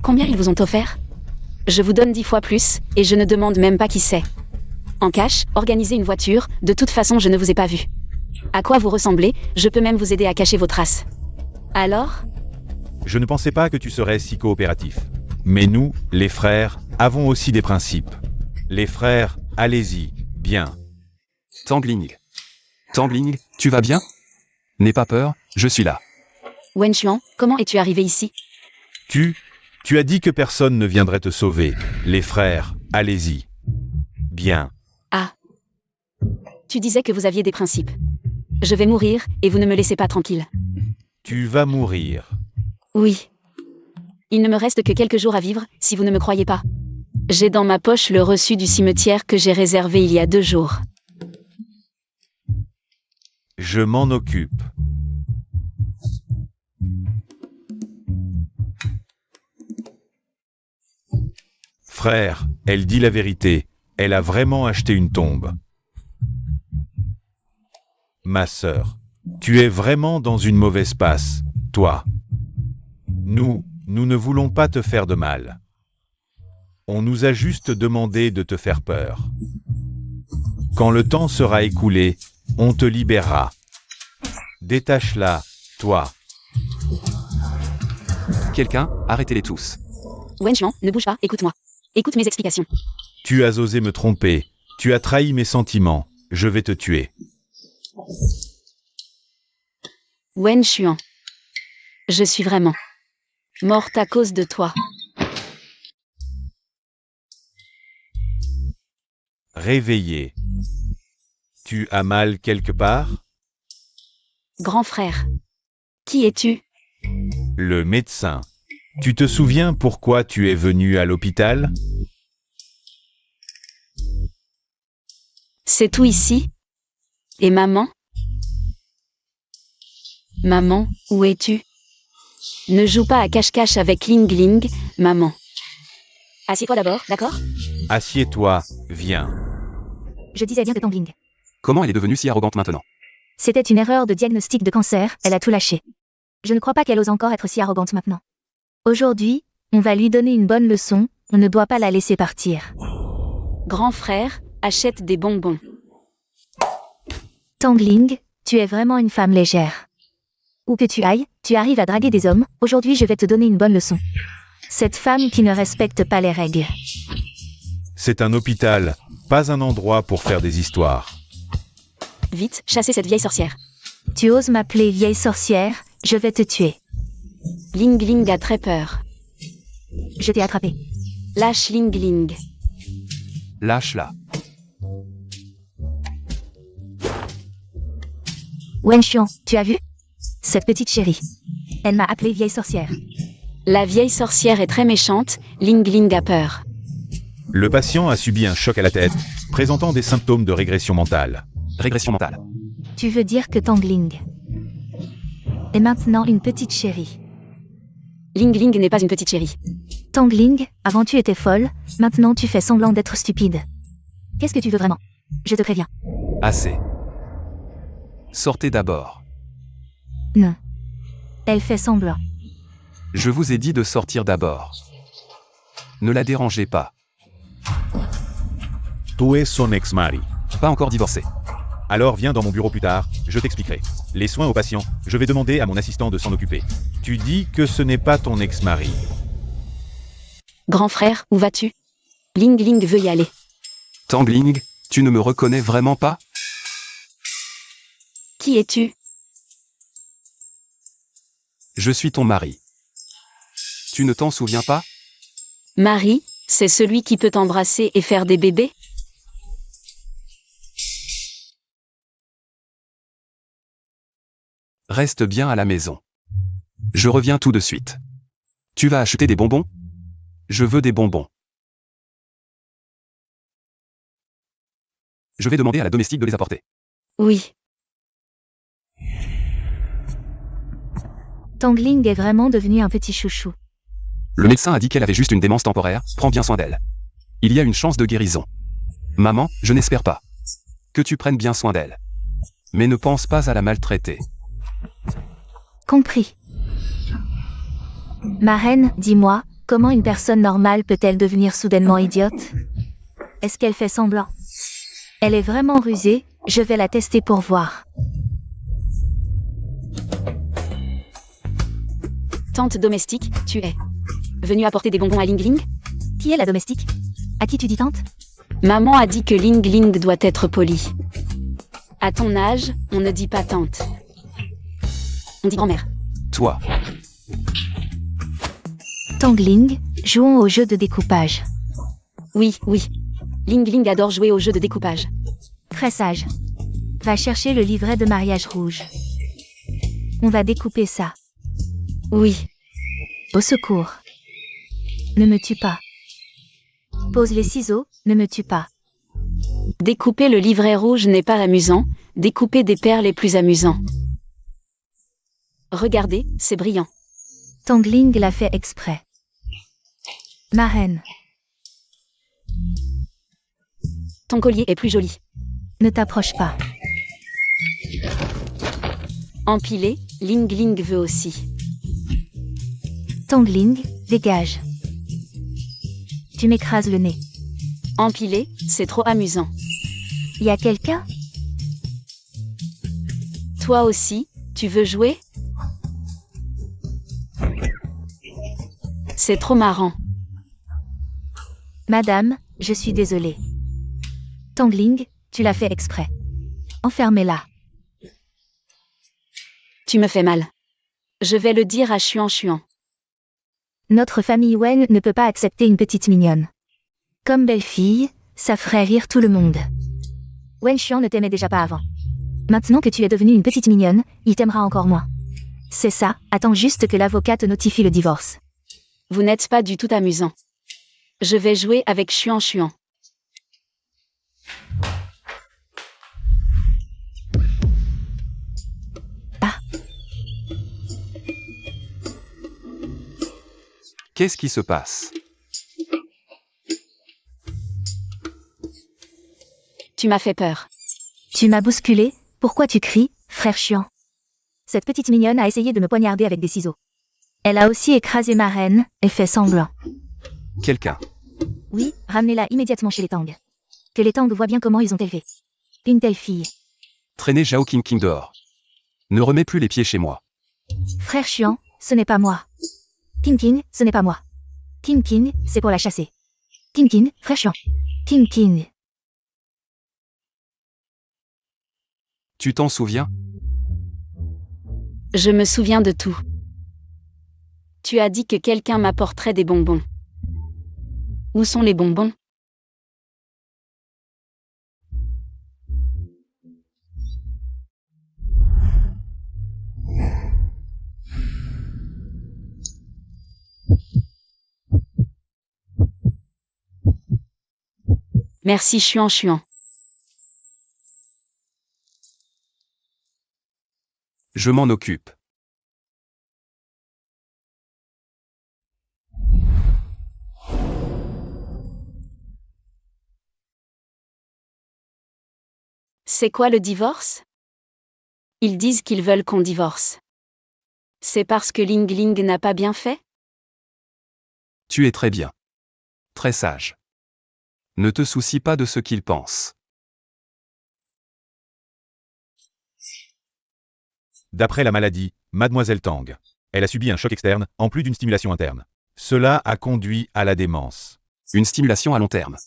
Combien ils vous ont offert? Je vous donne 10 fois plus, et je ne demande même pas qui c'est. En cash, organisez une voiture, de toute façon je ne vous ai pas vu. À quoi vous ressemblez, je peux même vous aider à cacher vos traces. Alors? Je ne pensais pas que tu serais si coopératif. Mais nous, les frères, avons aussi des principes. Les frères, allez-y, bien. Tangling. Tangling, tu vas bien? N'aie pas peur, je suis là. Wen Xuan, comment es-tu arrivé ici? Tu as dit que personne ne viendrait te sauver. Les frères, allez-y. Bien. Ah. Tu disais que vous aviez des principes. Je vais mourir, et vous ne me laissez pas tranquille. Tu vas mourir. Oui. Il ne me reste que quelques jours à vivre, si vous ne me croyez pas. J'ai dans ma poche le reçu du cimetière que j'ai réservé il y a 2 jours. Je m'en occupe. Frère, elle dit la vérité. Elle a vraiment acheté une tombe. Ma sœur, tu es vraiment dans une mauvaise passe, toi. Nous ne voulons pas te faire de mal. On nous a juste demandé de te faire peur. Quand le temps sera écoulé, on te libérera. Détache-la, toi. Quelqu'un, arrêtez-les tous. Wenchman, ne bouge pas, écoute-moi. Écoute mes explications. Tu as osé me tromper. Tu as trahi mes sentiments. Je vais te tuer. Wen Chuan. Je suis vraiment morte à cause de toi. Réveillé. Tu as mal quelque part? Grand frère. Qui es-tu? Le médecin. Tu te souviens pourquoi tu es venu à l'hôpital? C'est tout ici? Et maman? Maman, où es-tu? Ne joue pas à cache-cache avec Ling Ling, maman. Assieds-toi d'abord, d'accord? Assieds-toi, viens. Je disais bien de Tangling. Comment elle est devenue si arrogante maintenant? C'était une erreur de diagnostic de cancer, elle a tout lâché. Je ne crois pas qu'elle ose encore être si arrogante maintenant. Aujourd'hui, on va lui donner une bonne leçon, on ne doit pas la laisser partir. Grand frère, achète des bonbons. Tangling, tu es vraiment une femme légère. Où que tu ailles, tu arrives à draguer des hommes, aujourd'hui je vais te donner une bonne leçon. Cette femme qui ne respecte pas les règles. C'est un hôpital, pas un endroit pour faire des histoires. Vite, chassez cette vieille sorcière. Tu oses m'appeler vieille sorcière, je vais te tuer. Ling Ling a très peur. Je t'ai attrapé. Lâche Ling Ling. Lâche-la. Wenchuan, tu as vu? Cette petite chérie. Elle m'a appelée vieille sorcière. La vieille sorcière est très méchante, Ling Ling a peur. Le patient a subi un choc à la tête, présentant des symptômes de régression mentale. Régression mentale. Tu veux dire que Tangling est maintenant une petite chérie. Ling Ling n'est pas une petite chérie. Tangling, avant tu étais folle, maintenant tu fais semblant d'être stupide. Qu'est-ce que tu veux vraiment? Je te préviens. Assez. Sortez d'abord. Non. Elle fait semblant. Je vous ai dit de sortir d'abord. Ne la dérangez pas. Tu es son ex-mari. Pas encore divorcé. Alors viens dans mon bureau plus tard, je t'expliquerai. Les soins aux patients, je vais demander à mon assistant de s'en occuper. Tu dis que ce n'est pas ton ex-mari. Grand frère, où vas-tu? Ling Ling veut y aller. Tangling, tu ne me reconnais vraiment pas? Qui es-tu? Je suis ton mari. Tu ne t'en souviens pas? Marie, c'est celui qui peut t'embrasser et faire des bébés? Reste bien à la maison. Je reviens tout de suite. Tu vas acheter des bonbons? Je veux des bonbons. Je vais demander à la domestique de les apporter. Oui. Tangling est vraiment devenu un petit chouchou. Le médecin a dit qu'elle avait juste une démence temporaire, prends bien soin d'elle. Il y a une chance de guérison. Maman, je n'espère pas. Que tu prennes bien soin d'elle. Mais ne pense pas à la maltraiter. Compris. Ma reine, dis-moi, comment une personne normale peut-elle devenir soudainement idiote? Est-ce qu'elle fait semblant? Elle est vraiment rusée, je vais la tester pour voir. Tante domestique, tu es venue apporter des bonbons à Ling Ling? Qui est la domestique? À qui tu dis tante? Maman a dit que Ling Ling doit être polie. À ton âge, on ne dit pas tante. On dit grand-mère. Toi. Tangling, jouons au jeu de découpage. Oui, oui. Ling Ling adore jouer au jeu de découpage. Très sage. Va chercher le livret de mariage rouge. On va découper ça. Oui. Au secours. Ne me tue pas. Pose les ciseaux, ne me tue pas. Découper le livret rouge n'est pas amusant, découper des perles est plus amusant. Regardez, c'est brillant. Tangling l'a fait exprès. Ma reine, Ton collier est plus joli. ne t'approche pas. Empilé, Ling Ling veut aussi. Tangling, dégage. Tu m'écrases le nez. Empilé, c'est trop amusant. Y a quelqu'un? Toi aussi, tu veux jouer? C'est trop marrant. Madame, je suis désolée. Tangling, tu l'as fait exprès. Enfermez-la. Tu me fais mal. Je vais le dire à Chuan Chuan. Notre famille Wen ne peut pas accepter une petite mignonne. Comme belle-fille, ça ferait rire tout le monde. Wen Xuan ne t'aimait déjà pas avant. Maintenant que tu es devenue une petite mignonne, il t'aimera encore moins. C'est ça, attends juste que l'avocat te notifie le divorce. Vous n'êtes pas du tout amusant. Je vais jouer avec Chuan Chuan. Qu'est-ce qui se passe? Tu m'as fait peur. Tu m'as bousculé, pourquoi tu cries, frère Xuan? Cette petite mignonne a essayé de me poignarder avec des ciseaux. Elle a aussi écrasé ma reine, et fait semblant. Quelqu'un. Oui, ramenez-la immédiatement chez les Tang. Que les Tang voient bien comment ils ont élevé une telle fille. Traînez Zhao King King dehors. Ne remets plus les pieds chez moi. Frère Xuan, ce n'est pas moi. King King, ce n'est pas moi. King King, c'est pour la chasser. King King, frère Xuan. King King. Tu t'en souviens? Je me souviens de tout. Tu as dit que quelqu'un m'apporterait des bonbons. Où sont les bonbons? Merci Chuan Chuan. Je m'en occupe. C'est quoi le divorce? Ils disent qu'ils veulent qu'on divorce. C'est parce que Ling Ling n'a pas bien fait? Tu es très bien. Très sage. Ne te soucie pas de ce qu'ils pensent. D'après la maladie, Mademoiselle Tang. Elle a subi un choc externe, en plus d'une stimulation interne. Cela a conduit à la démence. Une stimulation à long terme.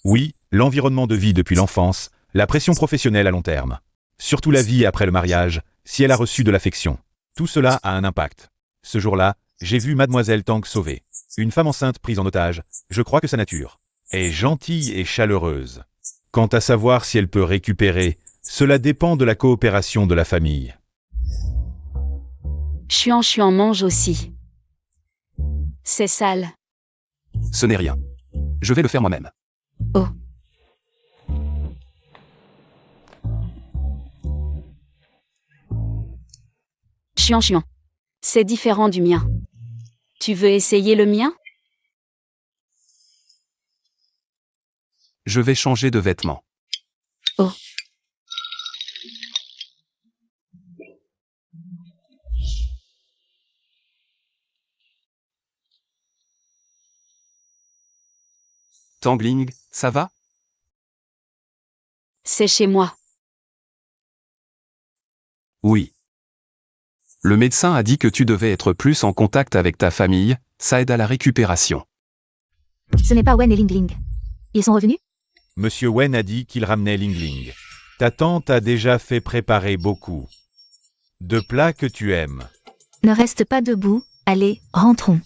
Oui, l'environnement de vie depuis l'enfance, la pression professionnelle à long terme. Surtout la vie après le mariage, si elle a reçu de l'affection. Tout cela a un impact. Ce jour-là, j'ai vu Mademoiselle Tang sauvée. Une femme enceinte prise en otage, je crois que sa nature est gentille et chaleureuse. Quant à savoir si elle peut récupérer, cela dépend de la coopération de la famille. Chuan Chuan mange aussi. C'est sale. Ce n'est rien. Je vais le faire moi-même. Oh. Chuan Chuan. C'est différent du mien. Tu veux essayer le mien? Je vais changer de vêtements. Oh. Tangling, ça va? C'est chez moi. Oui. Le médecin a dit que tu devais être plus en contact avec ta famille, ça aide à la récupération. Ce n'est pas Wen et Ling Ling. Ils sont revenus? Monsieur Wen a dit qu'il ramenait Ling Ling. Ta tante a déjà fait préparer beaucoup de plats que tu aimes. Ne reste pas debout, allez, rentrons.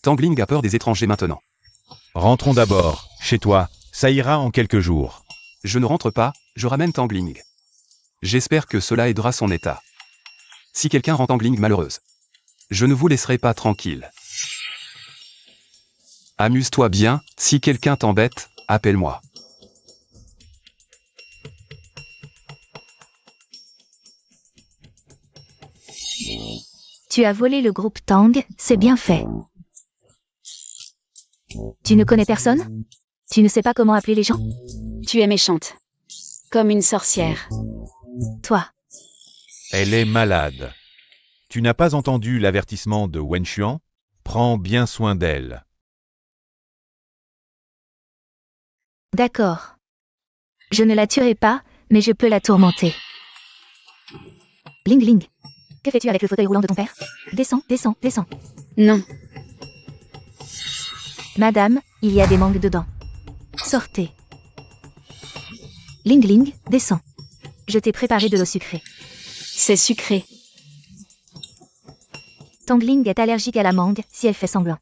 Tangling a peur des étrangers maintenant. Rentrons d'abord, chez toi, ça ira en quelques jours. Je ne rentre pas, je ramène Tangling. J'espère que cela aidera son état. Si quelqu'un rend Tangling malheureuse, je ne vous laisserai pas tranquille. Amuse-toi bien, si quelqu'un t'embête, appelle-moi. Tu as volé le groupe Tang, c'est bien fait. Tu ne connais personne? Tu ne sais pas comment appeler les gens? Tu es méchante. Comme une sorcière. Toi. Elle est malade. Tu n'as pas entendu l'avertissement de Wen Xuan? Prends bien soin d'elle. D'accord. Je ne la tuerai pas, mais je peux la tourmenter. Ling Ling. Que fais-tu avec le fauteuil roulant de ton père? Descends, descends, descends. Non. Madame, il y a des mangues dedans. Sortez. Ling Ling, descends. Je t'ai préparé de l'eau sucrée. C'est sucré. Tangling est allergique à la mangue si elle fait semblant.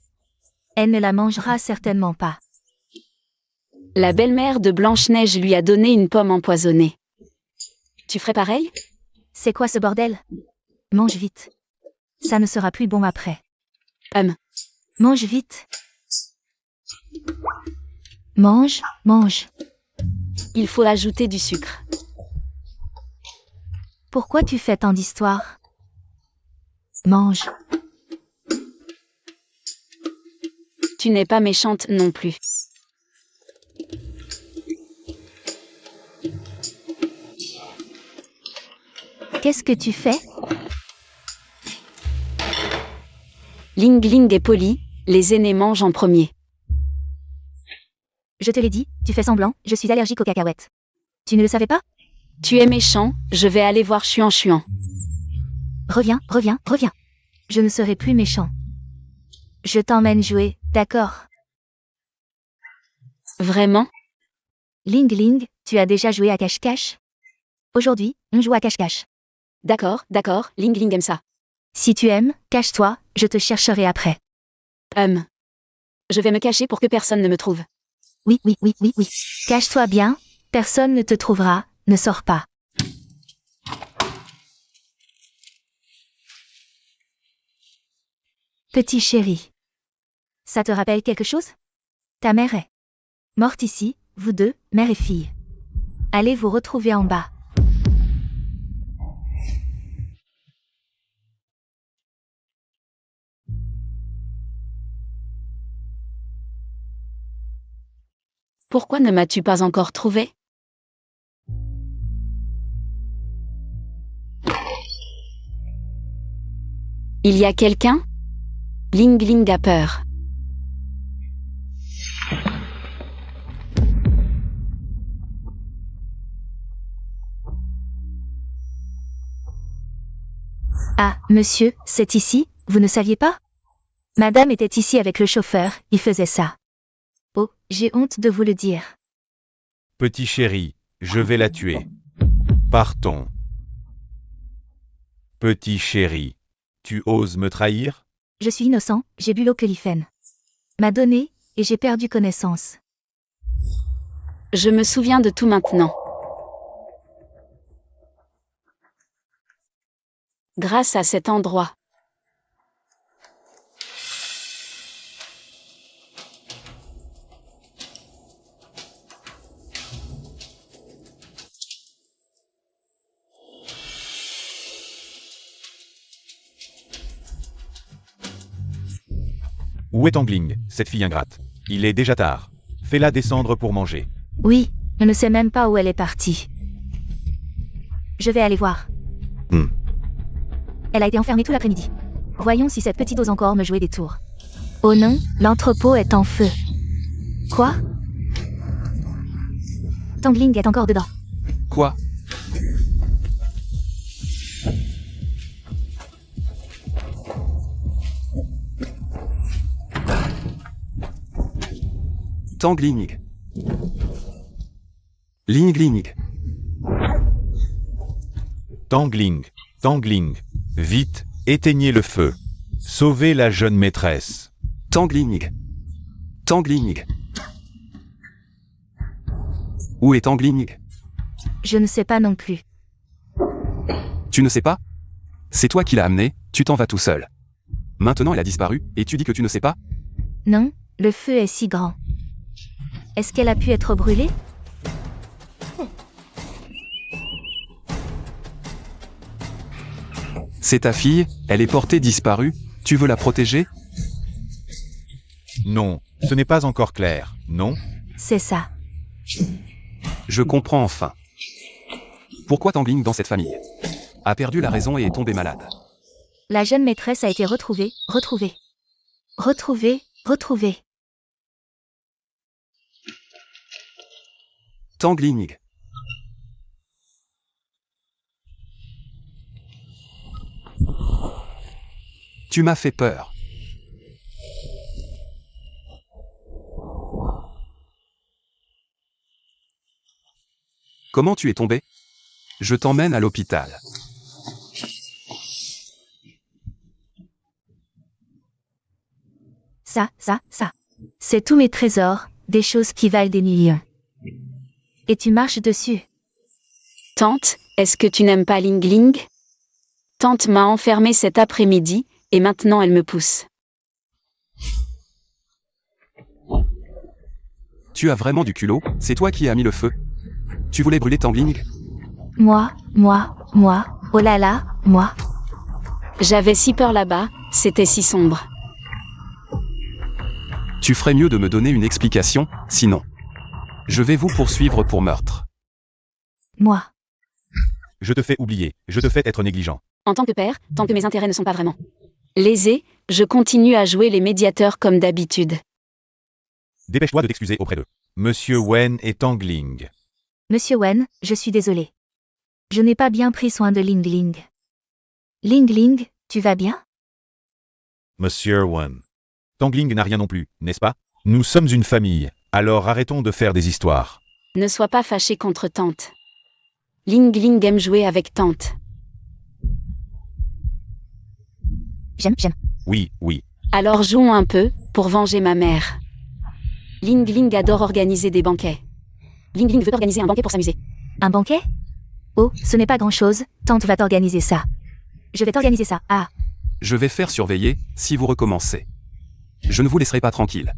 Elle ne la mangera certainement pas. La belle-mère de Blanche-Neige lui a donné une pomme empoisonnée. Tu ferais pareil? C'est quoi ce bordel? Mange vite. Ça ne sera plus bon après. Mange vite. Mange, mange. Il faut ajouter du sucre. Pourquoi tu fais tant d'histoires? Mange. Tu n'es pas méchante non plus. Qu'est-ce que tu fais? Ling Ling est poli, les aînés mangent en premier. Je te l'ai dit, tu fais semblant, je suis allergique aux cacahuètes. Tu ne le savais pas? Tu es méchant, je vais aller voir Xuan Xuan. Reviens, reviens, reviens. Je ne serai plus méchant. Je t'emmène jouer, d'accord? Vraiment? Ling Ling, tu as déjà joué à cache-cache? Aujourd'hui, on joue à cache-cache. D'accord, d'accord, Ling Ling aime ça. Si tu aimes, cache-toi, je te chercherai après. Je vais me cacher pour que personne ne me trouve. Oui, oui, oui, oui, oui. Cache-toi bien, personne ne te trouvera, ne sors pas. Petit chéri. Ça te rappelle quelque chose? Ta mère est morte ici, vous deux, mère et fille. Allez vous retrouver en bas. Pourquoi ne m'as-tu pas encore trouvé? Il y a quelqu'un? Ling Ling a peur. Ah, monsieur, c'est ici, vous ne saviez pas? Madame était ici avec le chauffeur, il faisait ça. Oh, j'ai honte de vous le dire. Petit chéri, je vais la tuer. Partons. Petit chéri, tu oses me trahir? Je suis innocent, j'ai bu l'eau que Lifen m'a donnée, et j'ai perdu connaissance. Je me souviens de tout maintenant. Grâce à cet endroit. Où est Tangling, cette fille ingrate? Il est déjà tard. Fais-la descendre pour manger. Oui, on ne sait même pas où elle est partie. Je vais aller voir. Elle a été enfermée tout l'après-midi. Voyons si cette petite ose encore me jouer des tours. Oh non, l'entrepôt est en feu. Quoi? Tangling est encore dedans. Quoi? Tangling. Ling Ling. Tangling, Tangling. Vite, éteignez le feu. Sauvez la jeune maîtresse. Tangling. Tangling. Où est Tangling? Je ne sais pas non plus. Tu ne sais pas? C'est toi qui l'as amenée, tu t'en vas tout seul. Maintenant elle a disparu, et tu dis que tu ne sais pas? Non, Le feu est si grand. Est-ce qu'elle a pu être brûlée? C'est ta fille, elle est portée disparue, tu veux la protéger? Non, ce n'est pas encore clair, non? C'est ça. Je comprends enfin. Pourquoi Tangling dans cette famille? A perdu la raison et est tombée malade. La jeune maîtresse a été retrouvée. Tangling. Tu m'as fait peur. Comment tu es tombé? Je t'emmène à l'hôpital. Ça. C'est tous mes trésors, des choses qui valent des millions. Et tu marches dessus. Tante, est-ce que tu n'aimes pas Ling Ling? Tante m'a enfermée cet après-midi, et maintenant elle me pousse. Tu as vraiment du culot, c'est toi qui as mis le feu. Tu voulais brûler Tangling? Moi. Oh là là, moi. J'avais si peur là-bas, c'était si sombre. Tu ferais mieux de me donner une explication, sinon. Je vais vous poursuivre pour meurtre. Moi. Je te fais oublier, je te fais être négligent. En tant que père, tant que mes intérêts ne sont pas vraiment lésés, je continue à jouer les médiateurs comme d'habitude. Dépêche-toi de t'excuser auprès d'eux. Monsieur Wen et Tangling. Monsieur Wen, je suis désolé. Je n'ai pas bien pris soin de Ling Ling. Ling Ling, tu vas bien? Monsieur Wen. Tangling n'a rien non plus, n'est-ce pas? Nous sommes une famille, alors arrêtons de faire des histoires. Ne sois pas fâché contre tante. Ling Ling aime jouer avec tante. J'aime. Oui. Alors jouons un peu, pour venger ma mère. Ling Ling adore organiser des banquets. Ling Ling veut organiser un banquet pour s'amuser. Un banquet? Oh, ce n'est pas grand-chose, tante va t'organiser ça. Je vais t'organiser ça, ah. Je vais faire surveiller, si vous recommencez. Je ne vous laisserai pas tranquille.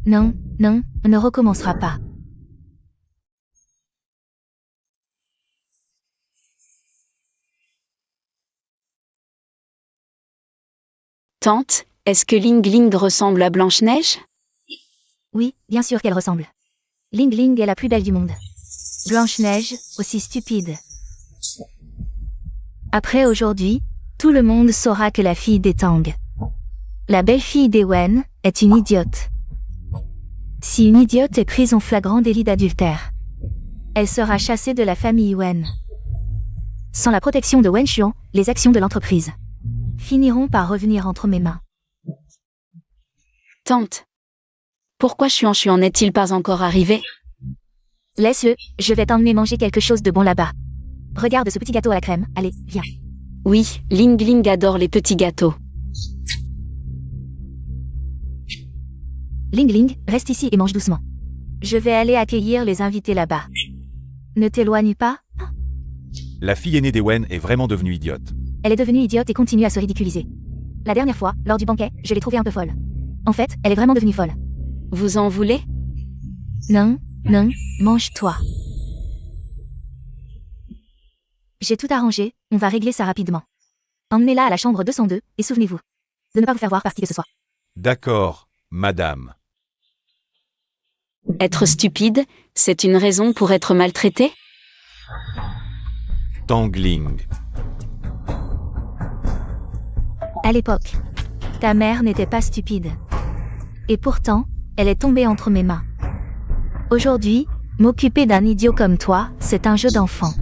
Non, on ne recommencera pas. Tante, est-ce que Ling Ling ressemble à Blanche-Neige? Oui, bien sûr qu'elle ressemble. Ling Ling est la plus belle du monde. Blanche-Neige, aussi stupide. Après aujourd'hui, tout le monde saura que la fille des Tang, la belle-fille des Wen, est une idiote. Si une idiote est prise en flagrant délit d'adultère, elle sera chassée de la famille Wen. Sans la protection de Wen Xuan, les actions de l'entreprise finiront par revenir entre mes mains. Tante. Pourquoi Xuan n'est-il pas encore arrivé? Laisse-le, je vais t'emmener manger quelque chose de bon là-bas. Regarde ce petit gâteau à la crème, allez, viens. Oui, Ling Ling adore les petits gâteaux. Ling Ling, reste ici et mange doucement. Je vais aller accueillir les invités là-bas. Ne t'éloigne pas. La fille aînée des Wen est vraiment devenue idiote. Elle est devenue idiote et continue à se ridiculiser. La dernière fois, lors du banquet, je l'ai trouvée un peu folle. En fait, elle est vraiment devenue folle. Vous en voulez? Non, mange-toi. J'ai tout arrangé, on va régler ça rapidement. Emmenez-la à la chambre 202, et souvenez-vous de ne pas vous faire voir par qui que ce soit. D'accord, madame. Être stupide, c'est une raison pour être maltraité? Tangling. À l'époque, ta mère n'était pas stupide. Et pourtant, elle est tombée entre mes mains. Aujourd'hui, m'occuper d'un idiot comme toi, c'est un jeu d'enfant.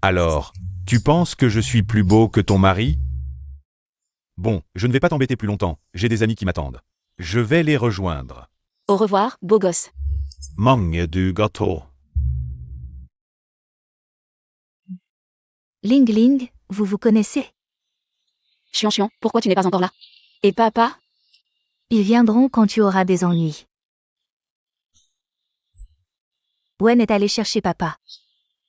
Alors, tu penses que je suis plus beau que ton mari? Bon, je ne vais pas t'embêter plus longtemps, j'ai des amis qui m'attendent. Je vais les rejoindre. Au revoir, beau gosse. Mange du gâteau. Ling Ling, vous vous connaissez? Xuan, pourquoi tu n'es pas encore là? Et papa? Ils viendront quand tu auras des ennuis. Wen est allé chercher papa.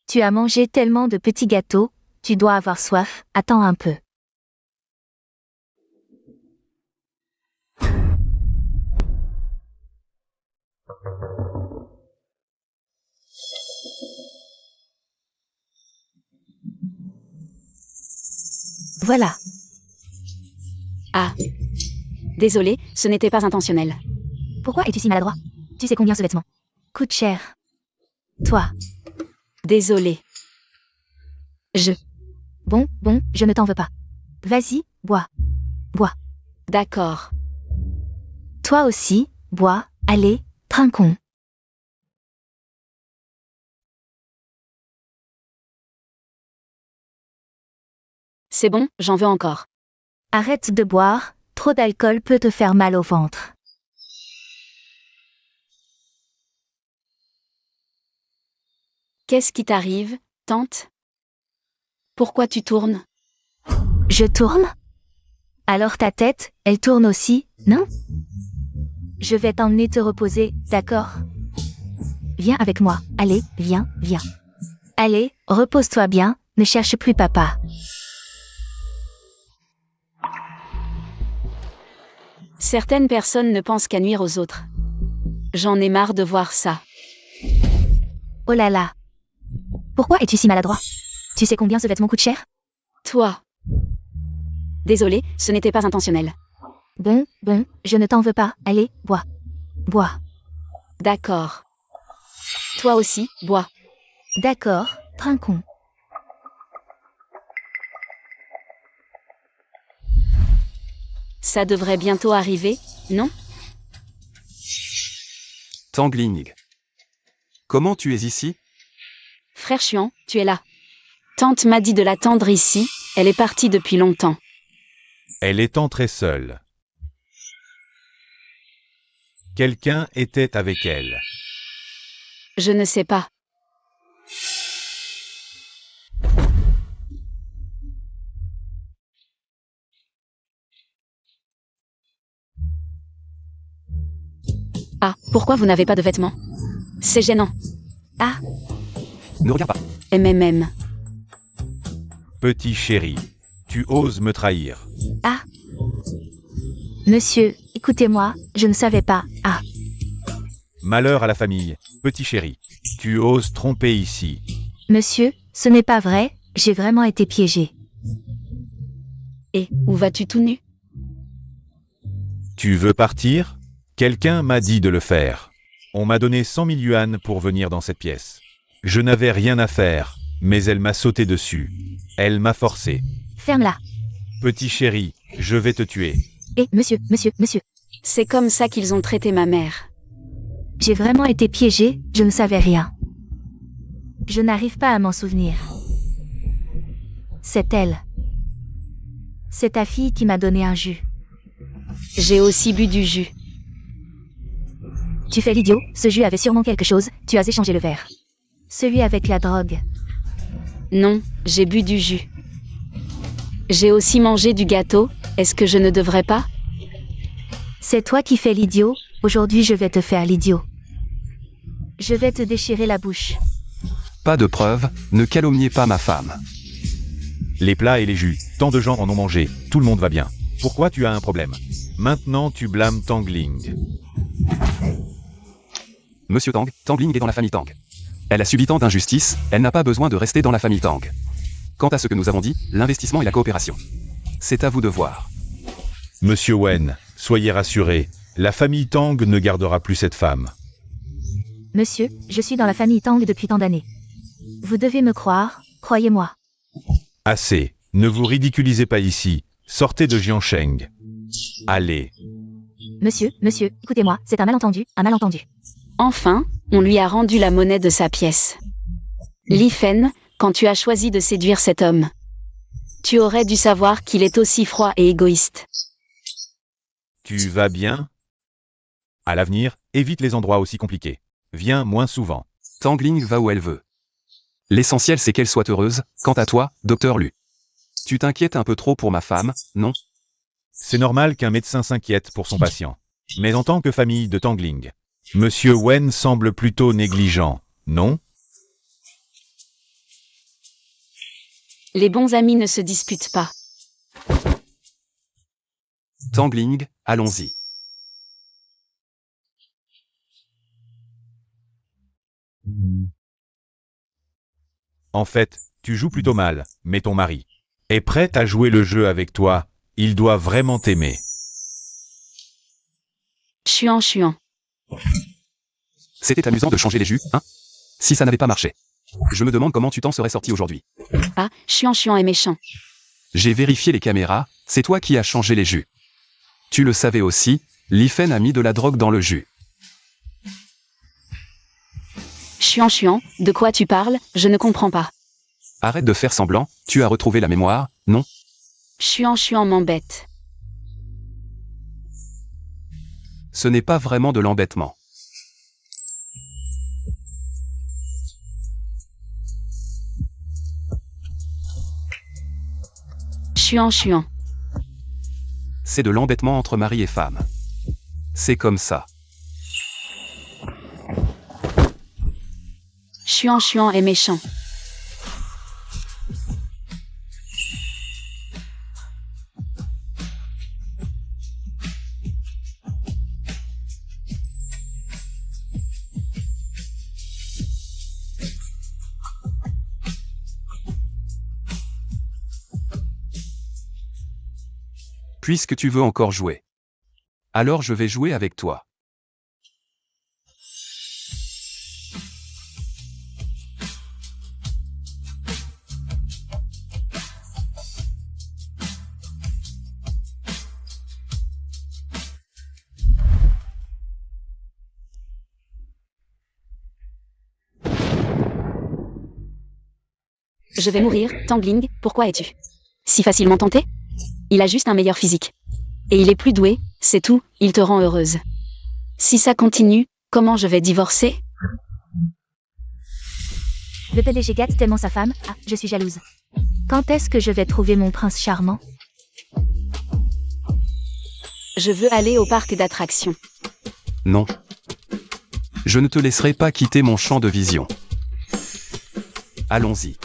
Tu as mangé tellement de petits gâteaux, tu dois avoir soif, attends un peu. Voilà. Ah. Désolé, ce n'était pas intentionnel. Pourquoi es-tu si maladroit? Tu sais combien ce vêtement coûte cher. Toi. Désolé. Bon, je ne t'en veux pas. Vas-y, bois. Bois. D'accord. Toi aussi, bois. Allez, trinquons. C'est bon, j'en veux encore. Arrête de boire, trop d'alcool peut te faire mal au ventre. Qu'est-ce qui t'arrive, tante? Pourquoi tu tournes? Je tourne? Alors ta tête, elle tourne aussi, non? Je vais t'emmener te reposer, d'accord? Viens avec moi, allez, viens. Allez, repose-toi bien, ne cherche plus papa. Certaines personnes ne pensent qu'à nuire aux autres. J'en ai marre de voir ça. Oh là là. Pourquoi es-tu si maladroit? Tu sais combien ce vêtement coûte cher? Toi. Désolé, ce n'était pas intentionnel. Bon, je ne t'en veux pas, allez, bois. Bois. D'accord. Toi aussi, bois. D'accord, trinquons. Ça devrait bientôt arriver, non? Tangling. Comment tu es ici? Frère Chuan, tu es là. Tante m'a dit de l'attendre ici, elle est partie depuis longtemps. Elle est entrée seule. Quelqu'un était avec elle. Je ne sais pas. Ah, pourquoi vous n'avez pas de vêtements? C'est gênant. Ah, Ne regarde pas. MMM. Petit chéri, tu oses me trahir. Ah. Monsieur, écoutez-moi, je ne savais pas. Ah. Malheur à la famille, petit chéri. Tu oses tromper ici. Monsieur, ce n'est pas vrai, j'ai vraiment été piégée. Et, où vas-tu tout nu? Tu veux partir? Quelqu'un m'a dit de le faire. On m'a donné 100 000 yuan pour venir dans cette pièce. Je n'avais rien à faire, mais elle m'a sauté dessus. Elle m'a forcé. Ferme-la. Petit chéri, je vais te tuer. Et monsieur. C'est comme ça qu'ils ont traité ma mère. J'ai vraiment été piégée, je ne savais rien. Je n'arrive pas à m'en souvenir. C'est elle. C'est ta fille qui m'a donné un jus. J'ai aussi bu du jus. Tu fais l'idiot, ce jus avait sûrement quelque chose, tu as échangé le verre. Celui avec la drogue. Non, j'ai bu du jus. J'ai aussi mangé du gâteau, est-ce que je ne devrais pas? C'est toi qui fais l'idiot, aujourd'hui je vais te faire l'idiot. Je vais te déchirer la bouche. Pas de preuves, ne calomniez pas ma femme. Les plats et les jus, tant de gens en ont mangé, tout le monde va bien. Pourquoi tu as un problème? Maintenant tu blâmes Tangling. Monsieur Tang, Tangling est dans la famille Tang. Elle a subi tant d'injustices, elle n'a pas besoin de rester dans la famille Tang. Quant à ce que nous avons dit, l'investissement et la coopération. C'est à vous de voir. Monsieur Wen, soyez rassuré, la famille Tang ne gardera plus cette femme. Monsieur, je suis dans la famille Tang depuis tant d'années. Vous devez me croire, croyez-moi. Assez, ne vous ridiculisez pas ici, sortez de Jiansheng. Allez. Monsieur, écoutez-moi, c'est un malentendu, Enfin, on lui a rendu la monnaie de sa pièce. Li Fen, quand tu as choisi de séduire cet homme, tu aurais dû savoir qu'il est aussi froid et égoïste. Tu vas bien? À l'avenir, évite les endroits aussi compliqués. Viens moins souvent. Tangling va où elle veut. L'essentiel c'est qu'elle soit heureuse, quant à toi, docteur Lu. Tu t'inquiètes un peu trop pour ma femme, non? C'est normal qu'un médecin s'inquiète pour son patient. Mais en tant que famille de Tangling, Monsieur Wen semble plutôt négligent, non? Les bons amis ne se disputent pas. Tangling, allons-y. En fait, tu joues plutôt mal, mais ton mari. est prête à jouer le jeu avec toi, il doit vraiment t'aimer. Chuan. C'était amusant de changer les jus, hein? Si ça n'avait pas marché. Je me demande comment tu t'en serais sorti aujourd'hui. Ah, Chuan est méchant. J'ai vérifié les caméras, c'est toi qui as changé les jus. Tu le savais aussi, Li Fen a mis de la drogue dans le jus. Chuan, de quoi tu parles? Je ne comprends pas. Arrête de faire semblant, tu as retrouvé la mémoire, non? Chuan m'embête. Ce n'est pas vraiment de l'embêtement. Chuan. C'est de l'embêtement entre mari et femme. C'est comme ça. Chuan est méchant. Puisque tu veux encore jouer. Alors je vais jouer avec toi. Je vais mourir, Tangling, pourquoi es-tu si facilement tenté? Il a juste un meilleur physique. Et il est plus doué, c'est tout, il te rend heureuse. Si ça continue, comment je vais divorcer? Le PDG gâte tellement sa femme. Ah, je suis jalouse. Quand est-ce que je vais trouver mon prince charmant? Je veux aller au parc d'attractions. Non. Je ne te laisserai pas quitter mon champ de vision. Allons-y.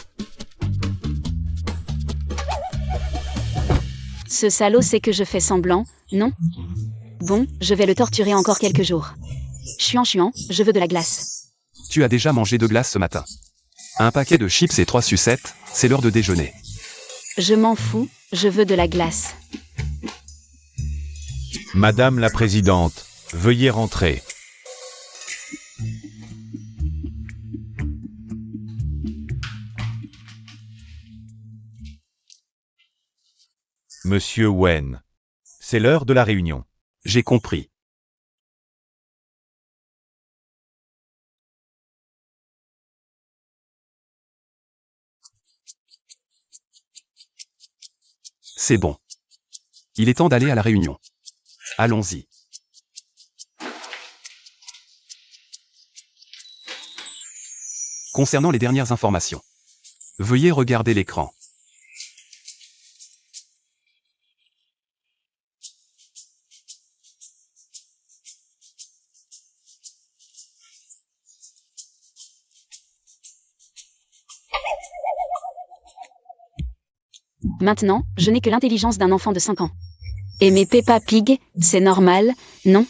Ce salaud sait que je fais semblant, non? Bon, je vais le torturer encore quelques jours. Chuan, je veux de la glace. Tu as déjà mangé de glace ce matin. Un paquet de chips et 3 sucettes, c'est l'heure de déjeuner. Je m'en fous, je veux de la glace. Madame la Présidente, veuillez rentrer. Monsieur Wen. C'est l'heure de la réunion. J'ai compris. C'est bon. Il est temps d'aller à la réunion. Allons-y. Concernant les dernières informations, veuillez regarder l'écran. Maintenant, je n'ai que l'intelligence d'un enfant de 5 ans. Aimer Peppa Pig, c'est normal, non?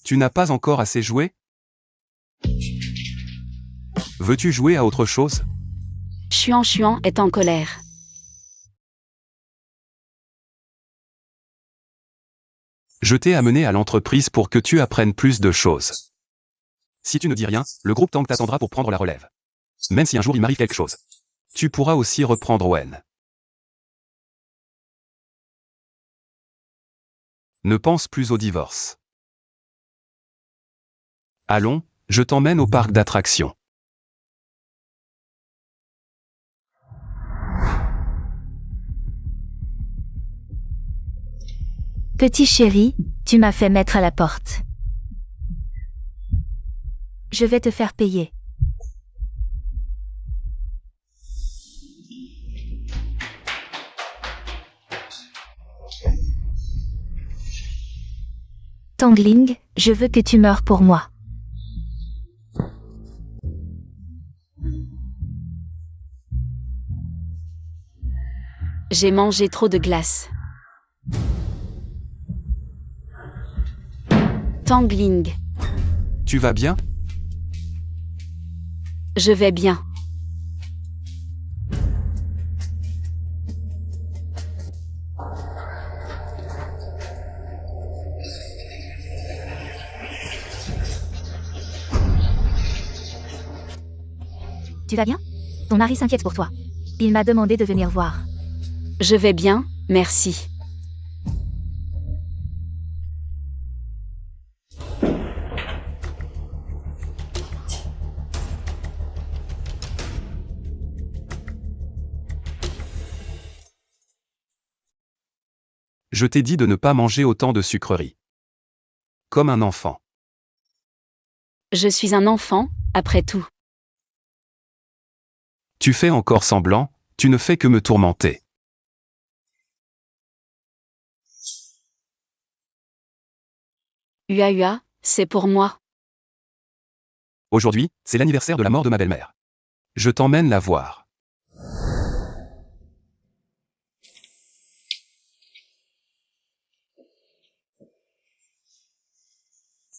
Tu n'as pas encore assez joué? Veux-tu jouer à autre chose? Chuan est en colère. Je t'ai amené à l'entreprise pour que tu apprennes plus de choses. Si tu ne dis rien, le groupe Tang t'attendra pour prendre la relève. Même si un jour il m'arrive quelque chose. Tu pourras aussi reprendre Wen. Ne pense plus au divorce. Allons, je t'emmène au parc d'attractions. Petit chéri, tu m'as fait mettre à la porte. Je vais te faire payer. Tangling, je veux que tu meures pour moi. J'ai mangé trop de glace. Tangling. Tu vas bien? Je vais bien. Tu vas bien? Ton mari s'inquiète pour toi. Il m'a demandé de venir voir. Je vais bien, merci. Je t'ai dit de ne pas manger autant de sucreries. Comme un enfant. Je suis un enfant, après tout. Tu fais encore semblant, tu ne fais que me tourmenter. Ua, c'est pour moi. Aujourd'hui, c'est l'anniversaire de la mort de ma belle-mère. Je t'emmène la voir.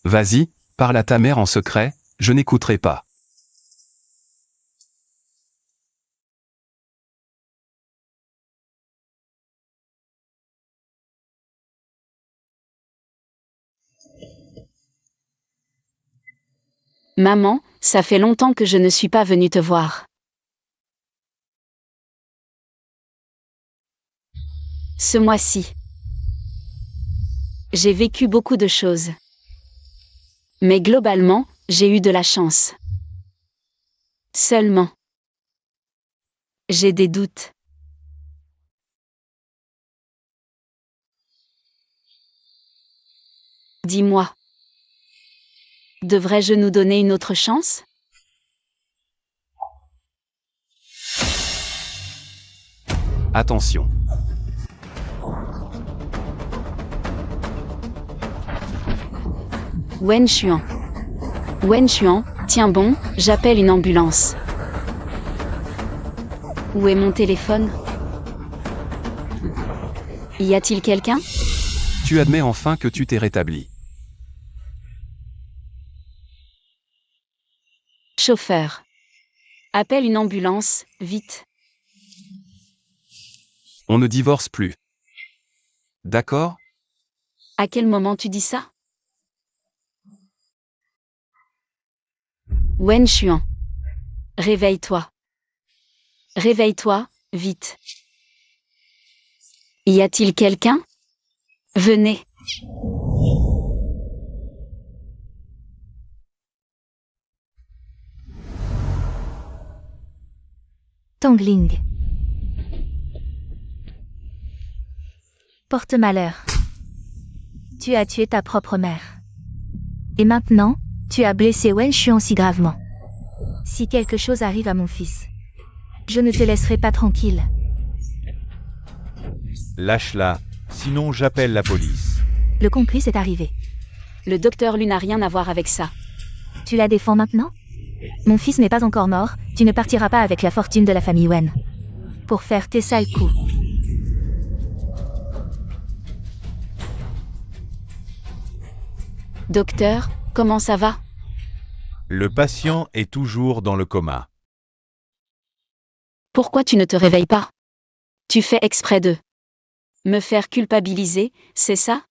Vas-y, parle à ta mère en secret, je n'écouterai pas. Maman, ça fait longtemps que je ne suis pas venue te voir. Ce mois-ci. J'ai vécu beaucoup de choses. Mais globalement, j'ai eu de la chance. Seulement. J'ai des doutes. Dis-moi. Devrais-je nous donner une autre chance? Attention. Wen Xuan. Wen Xuan, tiens bon, j'appelle une ambulance. Où est mon téléphone? Y a-t-il quelqu'un? Tu admets enfin que tu t'es rétabli. Chauffeur. Appelle une ambulance, vite. On ne divorce plus. D'accord? À quel moment tu dis ça? Wen Xuan. Réveille-toi. Réveille-toi, vite. Y a-t-il quelqu'un? Venez. Tangling. Porte-malheur. Tu as tué ta propre mère. Et maintenant, tu as blessé Wen Xuan si gravement. Si quelque chose arrive à mon fils, je ne te laisserai pas tranquille. Lâche-la, sinon j'appelle la police. Le complice est arrivé. Le docteur Lu n'a rien à voir avec ça. Tu la défends maintenant? Mon fils n'est pas encore mort, tu ne partiras pas avec la fortune de la famille Wen. Pour faire tes sales coups. Docteur, comment ça va? Le patient est toujours dans le coma. Pourquoi tu ne te réveilles pas? Tu fais exprès de me faire culpabiliser, c'est ça?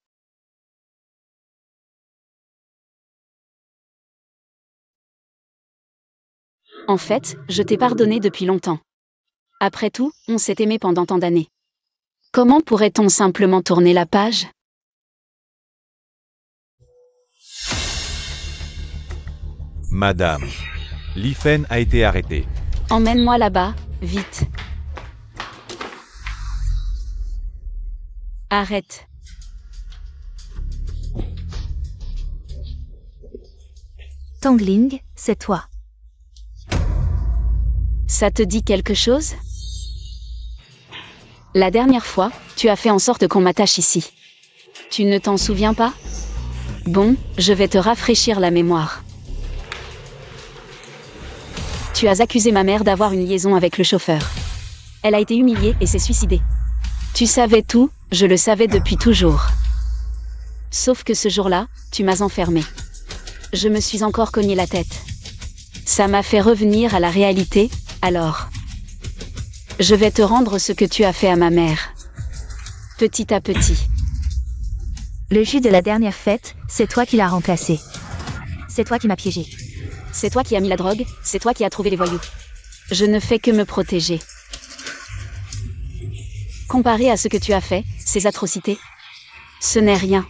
En fait, je t'ai pardonné depuis longtemps. Après tout, on s'est aimé pendant tant d'années. Comment pourrait-on simplement tourner la page? Madame, Li Fen a été arrêté. Emmène-moi là-bas, vite. Arrête. Tangling, c'est toi. Ça te dit quelque chose? La dernière fois, tu as fait en sorte qu'on m'attache ici. Tu ne t'en souviens pas? Bon, je vais te rafraîchir la mémoire. Tu as accusé ma mère d'avoir une liaison avec le chauffeur. Elle a été humiliée et s'est suicidée. Tu savais tout, je le savais depuis toujours. Sauf que ce jour-là, tu m'as enfermé. Je me suis encore cogné la tête. Ça m'a fait revenir à la réalité, alors. Je vais te rendre ce que tu as fait à ma mère. Petit à petit. Le jus de la dernière fête, c'est toi qui l'as remplacé. C'est toi qui m'as piégé. C'est toi qui as mis la drogue, c'est toi qui as trouvé les voyous. Je ne fais que me protéger. Comparé à ce que tu as fait, ces atrocités, ce n'est rien.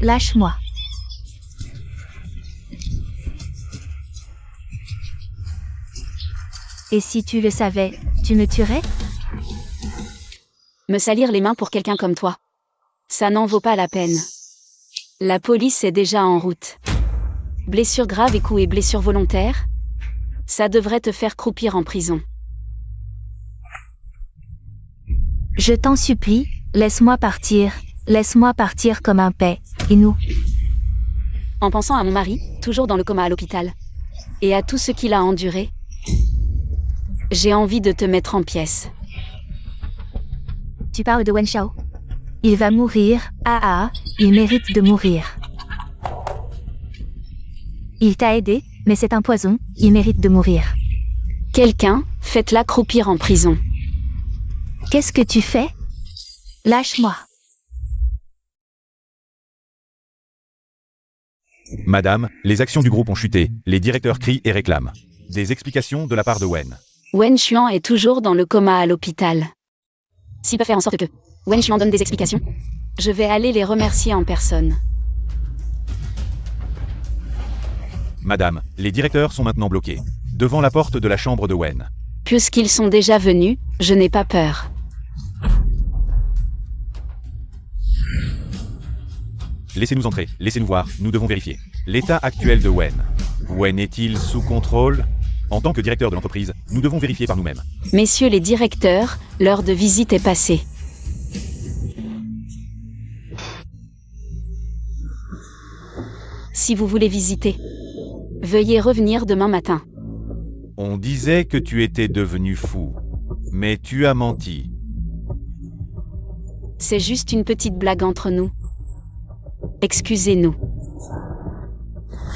Lâche-moi. Et si tu le savais, tu me tuerais? Me salir les mains pour quelqu'un comme toi. Ça n'en vaut pas la peine. La police est déjà en route. Blessure grave et coup et blessure volontaire? Ça devrait te faire croupir en prison. Je t'en supplie, laisse-moi partir comme un paix, et nous. En pensant à mon mari, toujours dans le coma à l'hôpital, et à tout ce qu'il a enduré, j'ai envie de te mettre en pièces. Tu parles de Wen Xiao? Il va mourir, il mérite de mourir. Il t'a aidé, mais c'est un poison, il mérite de mourir. Quelqu'un, faites-la croupir en prison. Qu'est-ce que tu fais? Lâche-moi. Madame, les actions du groupe ont chuté, les directeurs crient et réclament. Des explications de la part de Wen. Wen Xuan est toujours dans le coma à l'hôpital. S'il peut faire en sorte que Wen Xuan donne des explications, je vais aller les remercier en personne. Madame, les directeurs sont maintenant bloqués. Devant la porte de la chambre de Wen. Puisqu'ils sont déjà venus, je n'ai pas peur. Laissez-nous entrer, laissez-nous voir, nous devons vérifier. L'état actuel de Wen. Wen est-il sous contrôle? En tant que directeur de l'entreprise, nous devons vérifier par nous-mêmes. Messieurs les directeurs, l'heure de visite est passée. Si vous voulez visiter, veuillez revenir demain matin. On disait que tu étais devenu fou. Mais tu as menti. C'est juste une petite blague entre nous. Excusez-nous.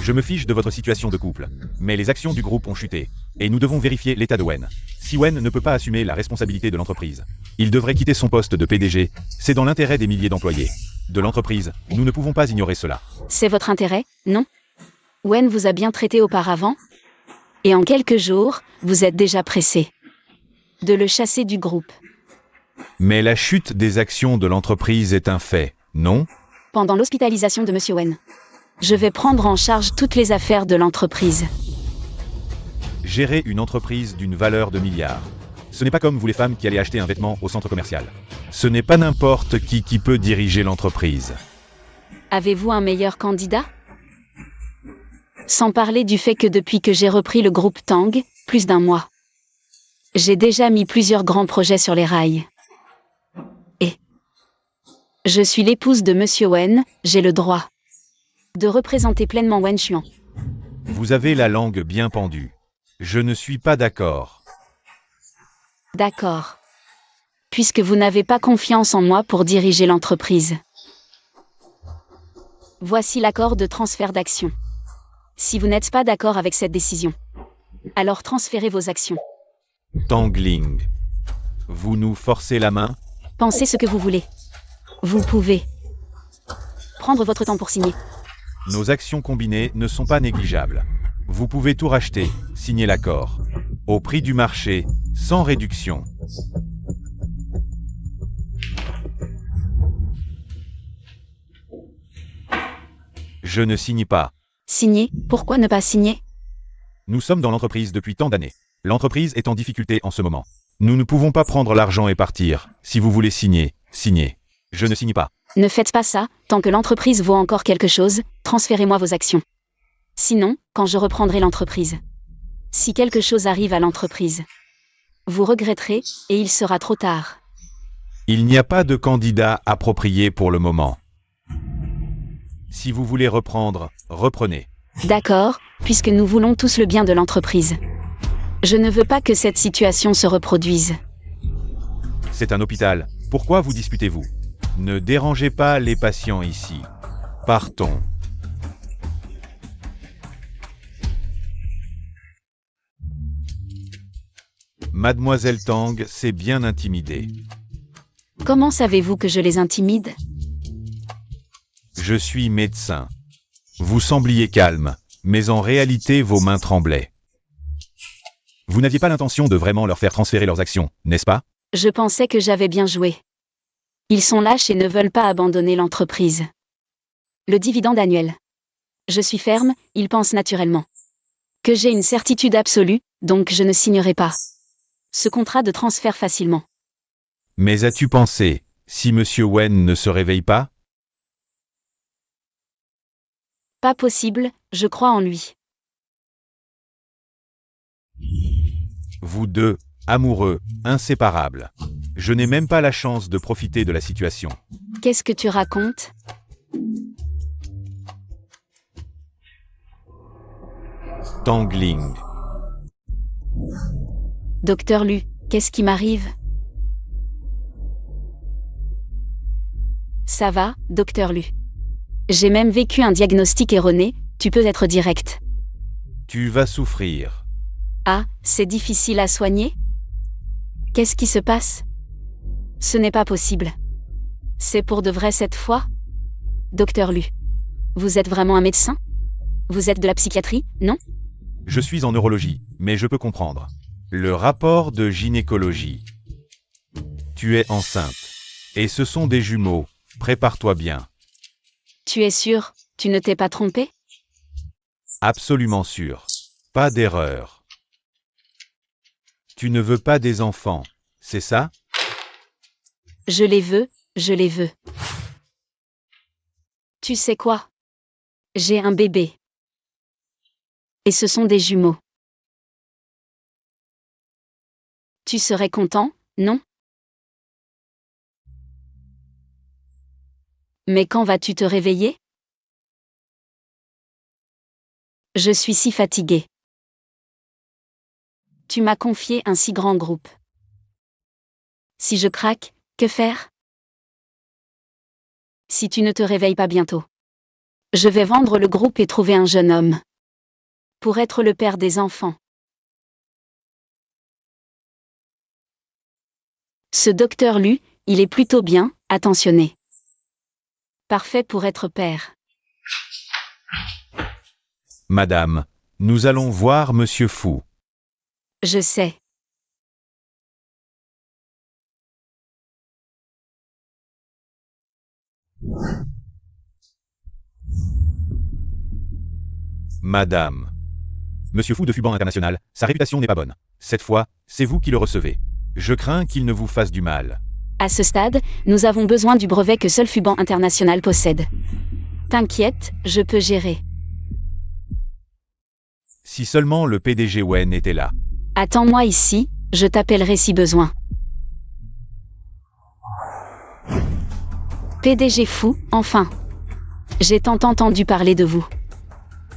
Je me fiche de votre situation de couple. Mais les actions du groupe ont chuté. Et nous devons vérifier l'état de Wen. Si Wen ne peut pas assumer la responsabilité de l'entreprise, il devrait quitter son poste de PDG. C'est dans l'intérêt des milliers d'employés de l'entreprise. Nous ne pouvons pas ignorer cela. C'est votre intérêt, non? Wen vous a bien traité auparavant? Et en quelques jours, vous êtes déjà pressé de le chasser du groupe. Mais la chute des actions de l'entreprise est un fait, non? Pendant l'hospitalisation de Monsieur Wen, je vais prendre en charge toutes les affaires de l'entreprise. Gérer une entreprise d'une valeur de milliards. Ce n'est pas comme vous les femmes qui allez acheter un vêtement au centre commercial. Ce n'est pas n'importe qui peut diriger l'entreprise. Avez-vous un meilleur candidat? Sans parler du fait que depuis que j'ai repris le groupe Tang, plus d'1 mois, j'ai déjà mis plusieurs grands projets sur les rails. Et je suis l'épouse de Monsieur Wen, j'ai le droit de représenter pleinement Wen Xuan. Vous avez la langue bien pendue. Je ne suis pas d'accord. D'accord. Puisque vous n'avez pas confiance en moi pour diriger l'entreprise. Voici l'accord de transfert d'actions. Si vous n'êtes pas d'accord avec cette décision, alors transférez vos actions. Tangling. Vous nous forcez la main? Pensez ce que vous voulez. Vous pouvez prendre votre temps pour signer. Nos actions combinées ne sont pas négligeables. Vous pouvez tout racheter, signer l'accord. Au prix du marché, sans réduction. Je ne signe pas. Signer? Pourquoi ne pas signer? Nous sommes dans l'entreprise depuis tant d'années. L'entreprise est en difficulté en ce moment. Nous ne pouvons pas prendre l'argent et partir. Si vous voulez signer, signez. Je ne signe pas. Ne faites pas ça, tant que l'entreprise vaut encore quelque chose, transférez-moi vos actions. Sinon, quand je reprendrai l'entreprise, si quelque chose arrive à l'entreprise, vous regretterez, et il sera trop tard. Il n'y a pas de candidat approprié pour le moment. Si vous voulez reprendre, reprenez. D'accord, puisque nous voulons tous le bien de l'entreprise. Je ne veux pas que cette situation se reproduise. C'est un hôpital. Pourquoi vous disputez-vous? Ne dérangez pas les patients ici. Partons. Mademoiselle Tang s'est bien intimidée. Comment savez-vous que je les intimide? Je suis médecin. Vous sembliez calme, mais en réalité vos mains tremblaient. Vous n'aviez pas l'intention de vraiment leur faire transférer leurs actions, n'est-ce pas? Je pensais que j'avais bien joué. Ils sont lâches et ne veulent pas abandonner l'entreprise. Le dividende annuel. Je suis ferme, ils pensent naturellement. Que j'ai une certitude absolue, donc je ne signerai pas ce contrat de transfert facilement. Mais as-tu pensé, si Monsieur Wen ne se réveille pas? Pas possible, je crois en lui. Vous deux, amoureux, inséparables. Je n'ai même pas la chance de profiter de la situation. Qu'est-ce que tu racontes? Tangling. Docteur Lu, qu'est-ce qui m'arrive? Ça va, Docteur Lu. J'ai même vécu un diagnostic erroné, tu peux être direct. Tu vas souffrir. Ah, c'est difficile à soigner? Qu'est-ce qui se passe? Ce n'est pas possible. C'est pour de vrai cette fois? Docteur Lu. Vous êtes vraiment un médecin? Vous êtes de la psychiatrie, non? Je suis en neurologie, mais je peux comprendre. Le rapport de gynécologie. Tu es enceinte. Et ce sont des jumeaux. Prépare-toi bien. Tu es sûr, tu ne t'es pas trompé? Absolument sûr. Pas d'erreur. Tu ne veux pas des enfants, c'est ça? Je les veux, je les veux. Tu sais quoi? J'ai un bébé. Et ce sont des jumeaux. Tu serais content, non? Mais quand vas-tu te réveiller? Je suis si fatiguée. Tu m'as confié un si grand groupe. Si je craque, que faire? Si tu ne te réveilles pas bientôt. Je vais vendre le groupe et trouver un jeune homme. Pour être le père des enfants. Ce docteur Lu, il est plutôt bien, attentionné. Parfait pour être père. Madame, nous allons voir Monsieur Fu. Je sais. Madame. Monsieur Fu de Fuban International, sa réputation n'est pas bonne. Cette fois, c'est vous qui le recevez. Je crains qu'il ne vous fasse du mal. À ce stade, nous avons besoin du brevet que seul Fuban International possède. T'inquiète, je peux gérer. Si seulement le PDG Wen était là. Attends-moi ici, je t'appellerai si besoin. PDG Fou, enfin. J'ai tant entendu parler de vous.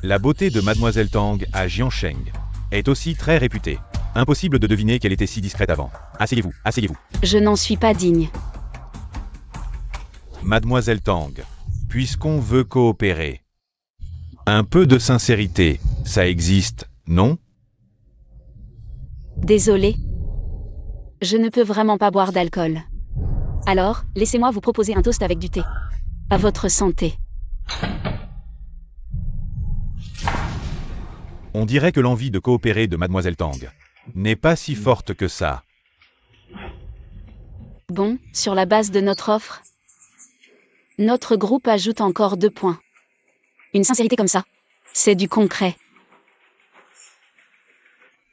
La beauté de Mademoiselle Tang à Jiansheng est aussi très réputée. Impossible de deviner qu'elle était si discrète avant. Asseyez-vous, asseyez-vous. Je n'en suis pas digne. Mademoiselle Tang, puisqu'on veut coopérer. Un peu de sincérité, ça existe, non? Désolé. Je ne peux vraiment pas boire d'alcool. Alors, laissez-moi vous proposer un toast avec du thé. À votre santé. On dirait que l'envie de coopérer de Mademoiselle Tang n'est pas si forte que ça. Bon, sur la base de notre offre, notre groupe ajoute encore 2 points. Une sincérité comme ça, c'est du concret.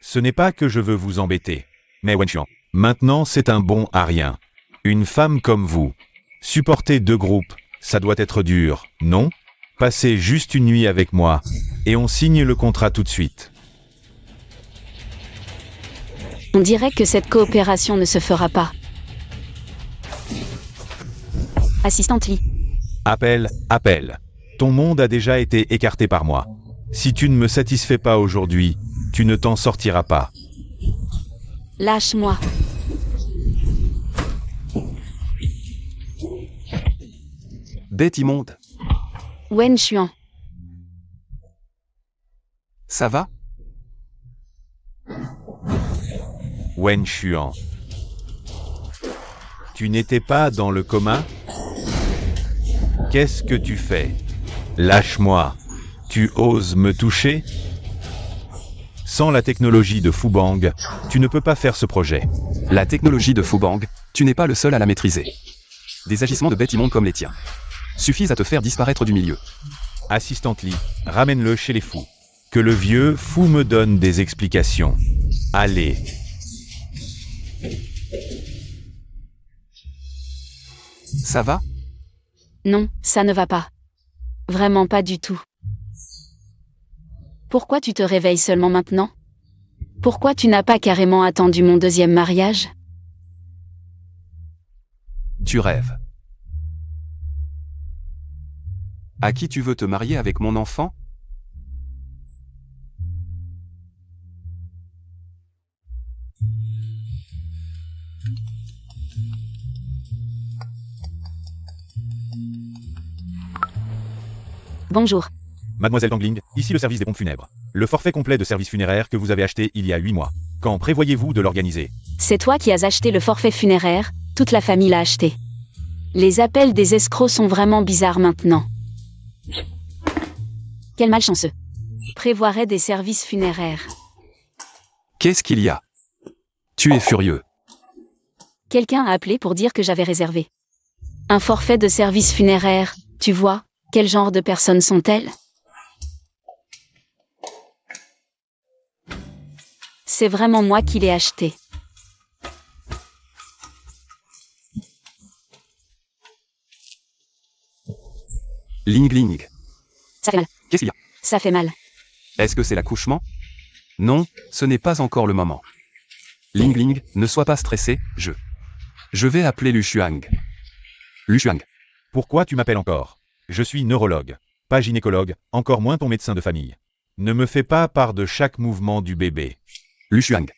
Ce n'est pas que je veux vous embêter, mais Wenxian, maintenant c'est un bon à rien. Une femme comme vous, supporter 2 groupes, ça doit être dur, non? Passez juste une nuit avec moi, et on signe le contrat tout de suite. On dirait que cette coopération ne se fera pas. Assistante Lee. Appel, appel. Ton monde a déjà été écarté par moi. Si tu ne me satisfais pas aujourd'hui, tu ne t'en sortiras pas. Lâche-moi. Bête immonde. Wen Xuan. Ça va? Wen Xuan. Tu n'étais pas dans le coma? Qu'est-ce que tu fais? Lâche-moi. Tu oses me toucher? Sans la technologie de Fubang, tu ne peux pas faire ce projet. La technologie de Fubang, tu n'es pas le seul à la maîtriser. Des agissements de bêtes immondes comme les tiens suffisent à te faire disparaître du milieu. Assistante Lee, ramène-le chez les fous. Que le vieux fou me donne des explications. Allez. Ça va? Non, ça ne va pas. Vraiment pas du tout. Pourquoi tu te réveilles seulement maintenant? Pourquoi tu n'as pas carrément attendu mon deuxième mariage? Tu rêves. À qui tu veux te marier avec mon enfant? Bonjour. Mademoiselle Dangling, ici le service des pompes funèbres. Le forfait complet de service funéraire que vous avez acheté il y a 8 mois. Quand prévoyez-vous de l'organiser? C'est toi qui as acheté le forfait funéraire, toute la famille l'a acheté. Les appels des escrocs sont vraiment bizarres maintenant. Quel malchanceux. Prévoirait des services funéraires. Qu'est-ce qu'il y a? Tu es furieux. Quelqu'un a appelé pour dire que j'avais réservé un forfait de service funéraire, tu vois, quel genre de personnes sont-elles? C'est vraiment moi qui l'ai acheté. Ling Ling. Ça fait mal. Qu'est-ce qu'il y a? Ça fait mal. Est-ce que c'est l'accouchement? Non, ce n'est pas encore le moment. Ling Ling, ne sois pas stressé, je vais appeler Lu Xuang. Lu Xuang. Pourquoi tu m'appelles encore? Je suis neurologue, pas gynécologue, encore moins ton médecin de famille. Ne me fais pas part de chaque mouvement du bébé. Lu Xuang.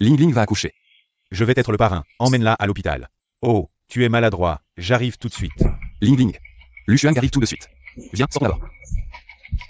Ling Ling va accoucher. Je vais être le parrain, emmène-la à l'hôpital. Oh, tu es maladroit, j'arrive tout de suite. Ling Ling. Lu Xuang arrive tout de suite. Viens, sors d'abord.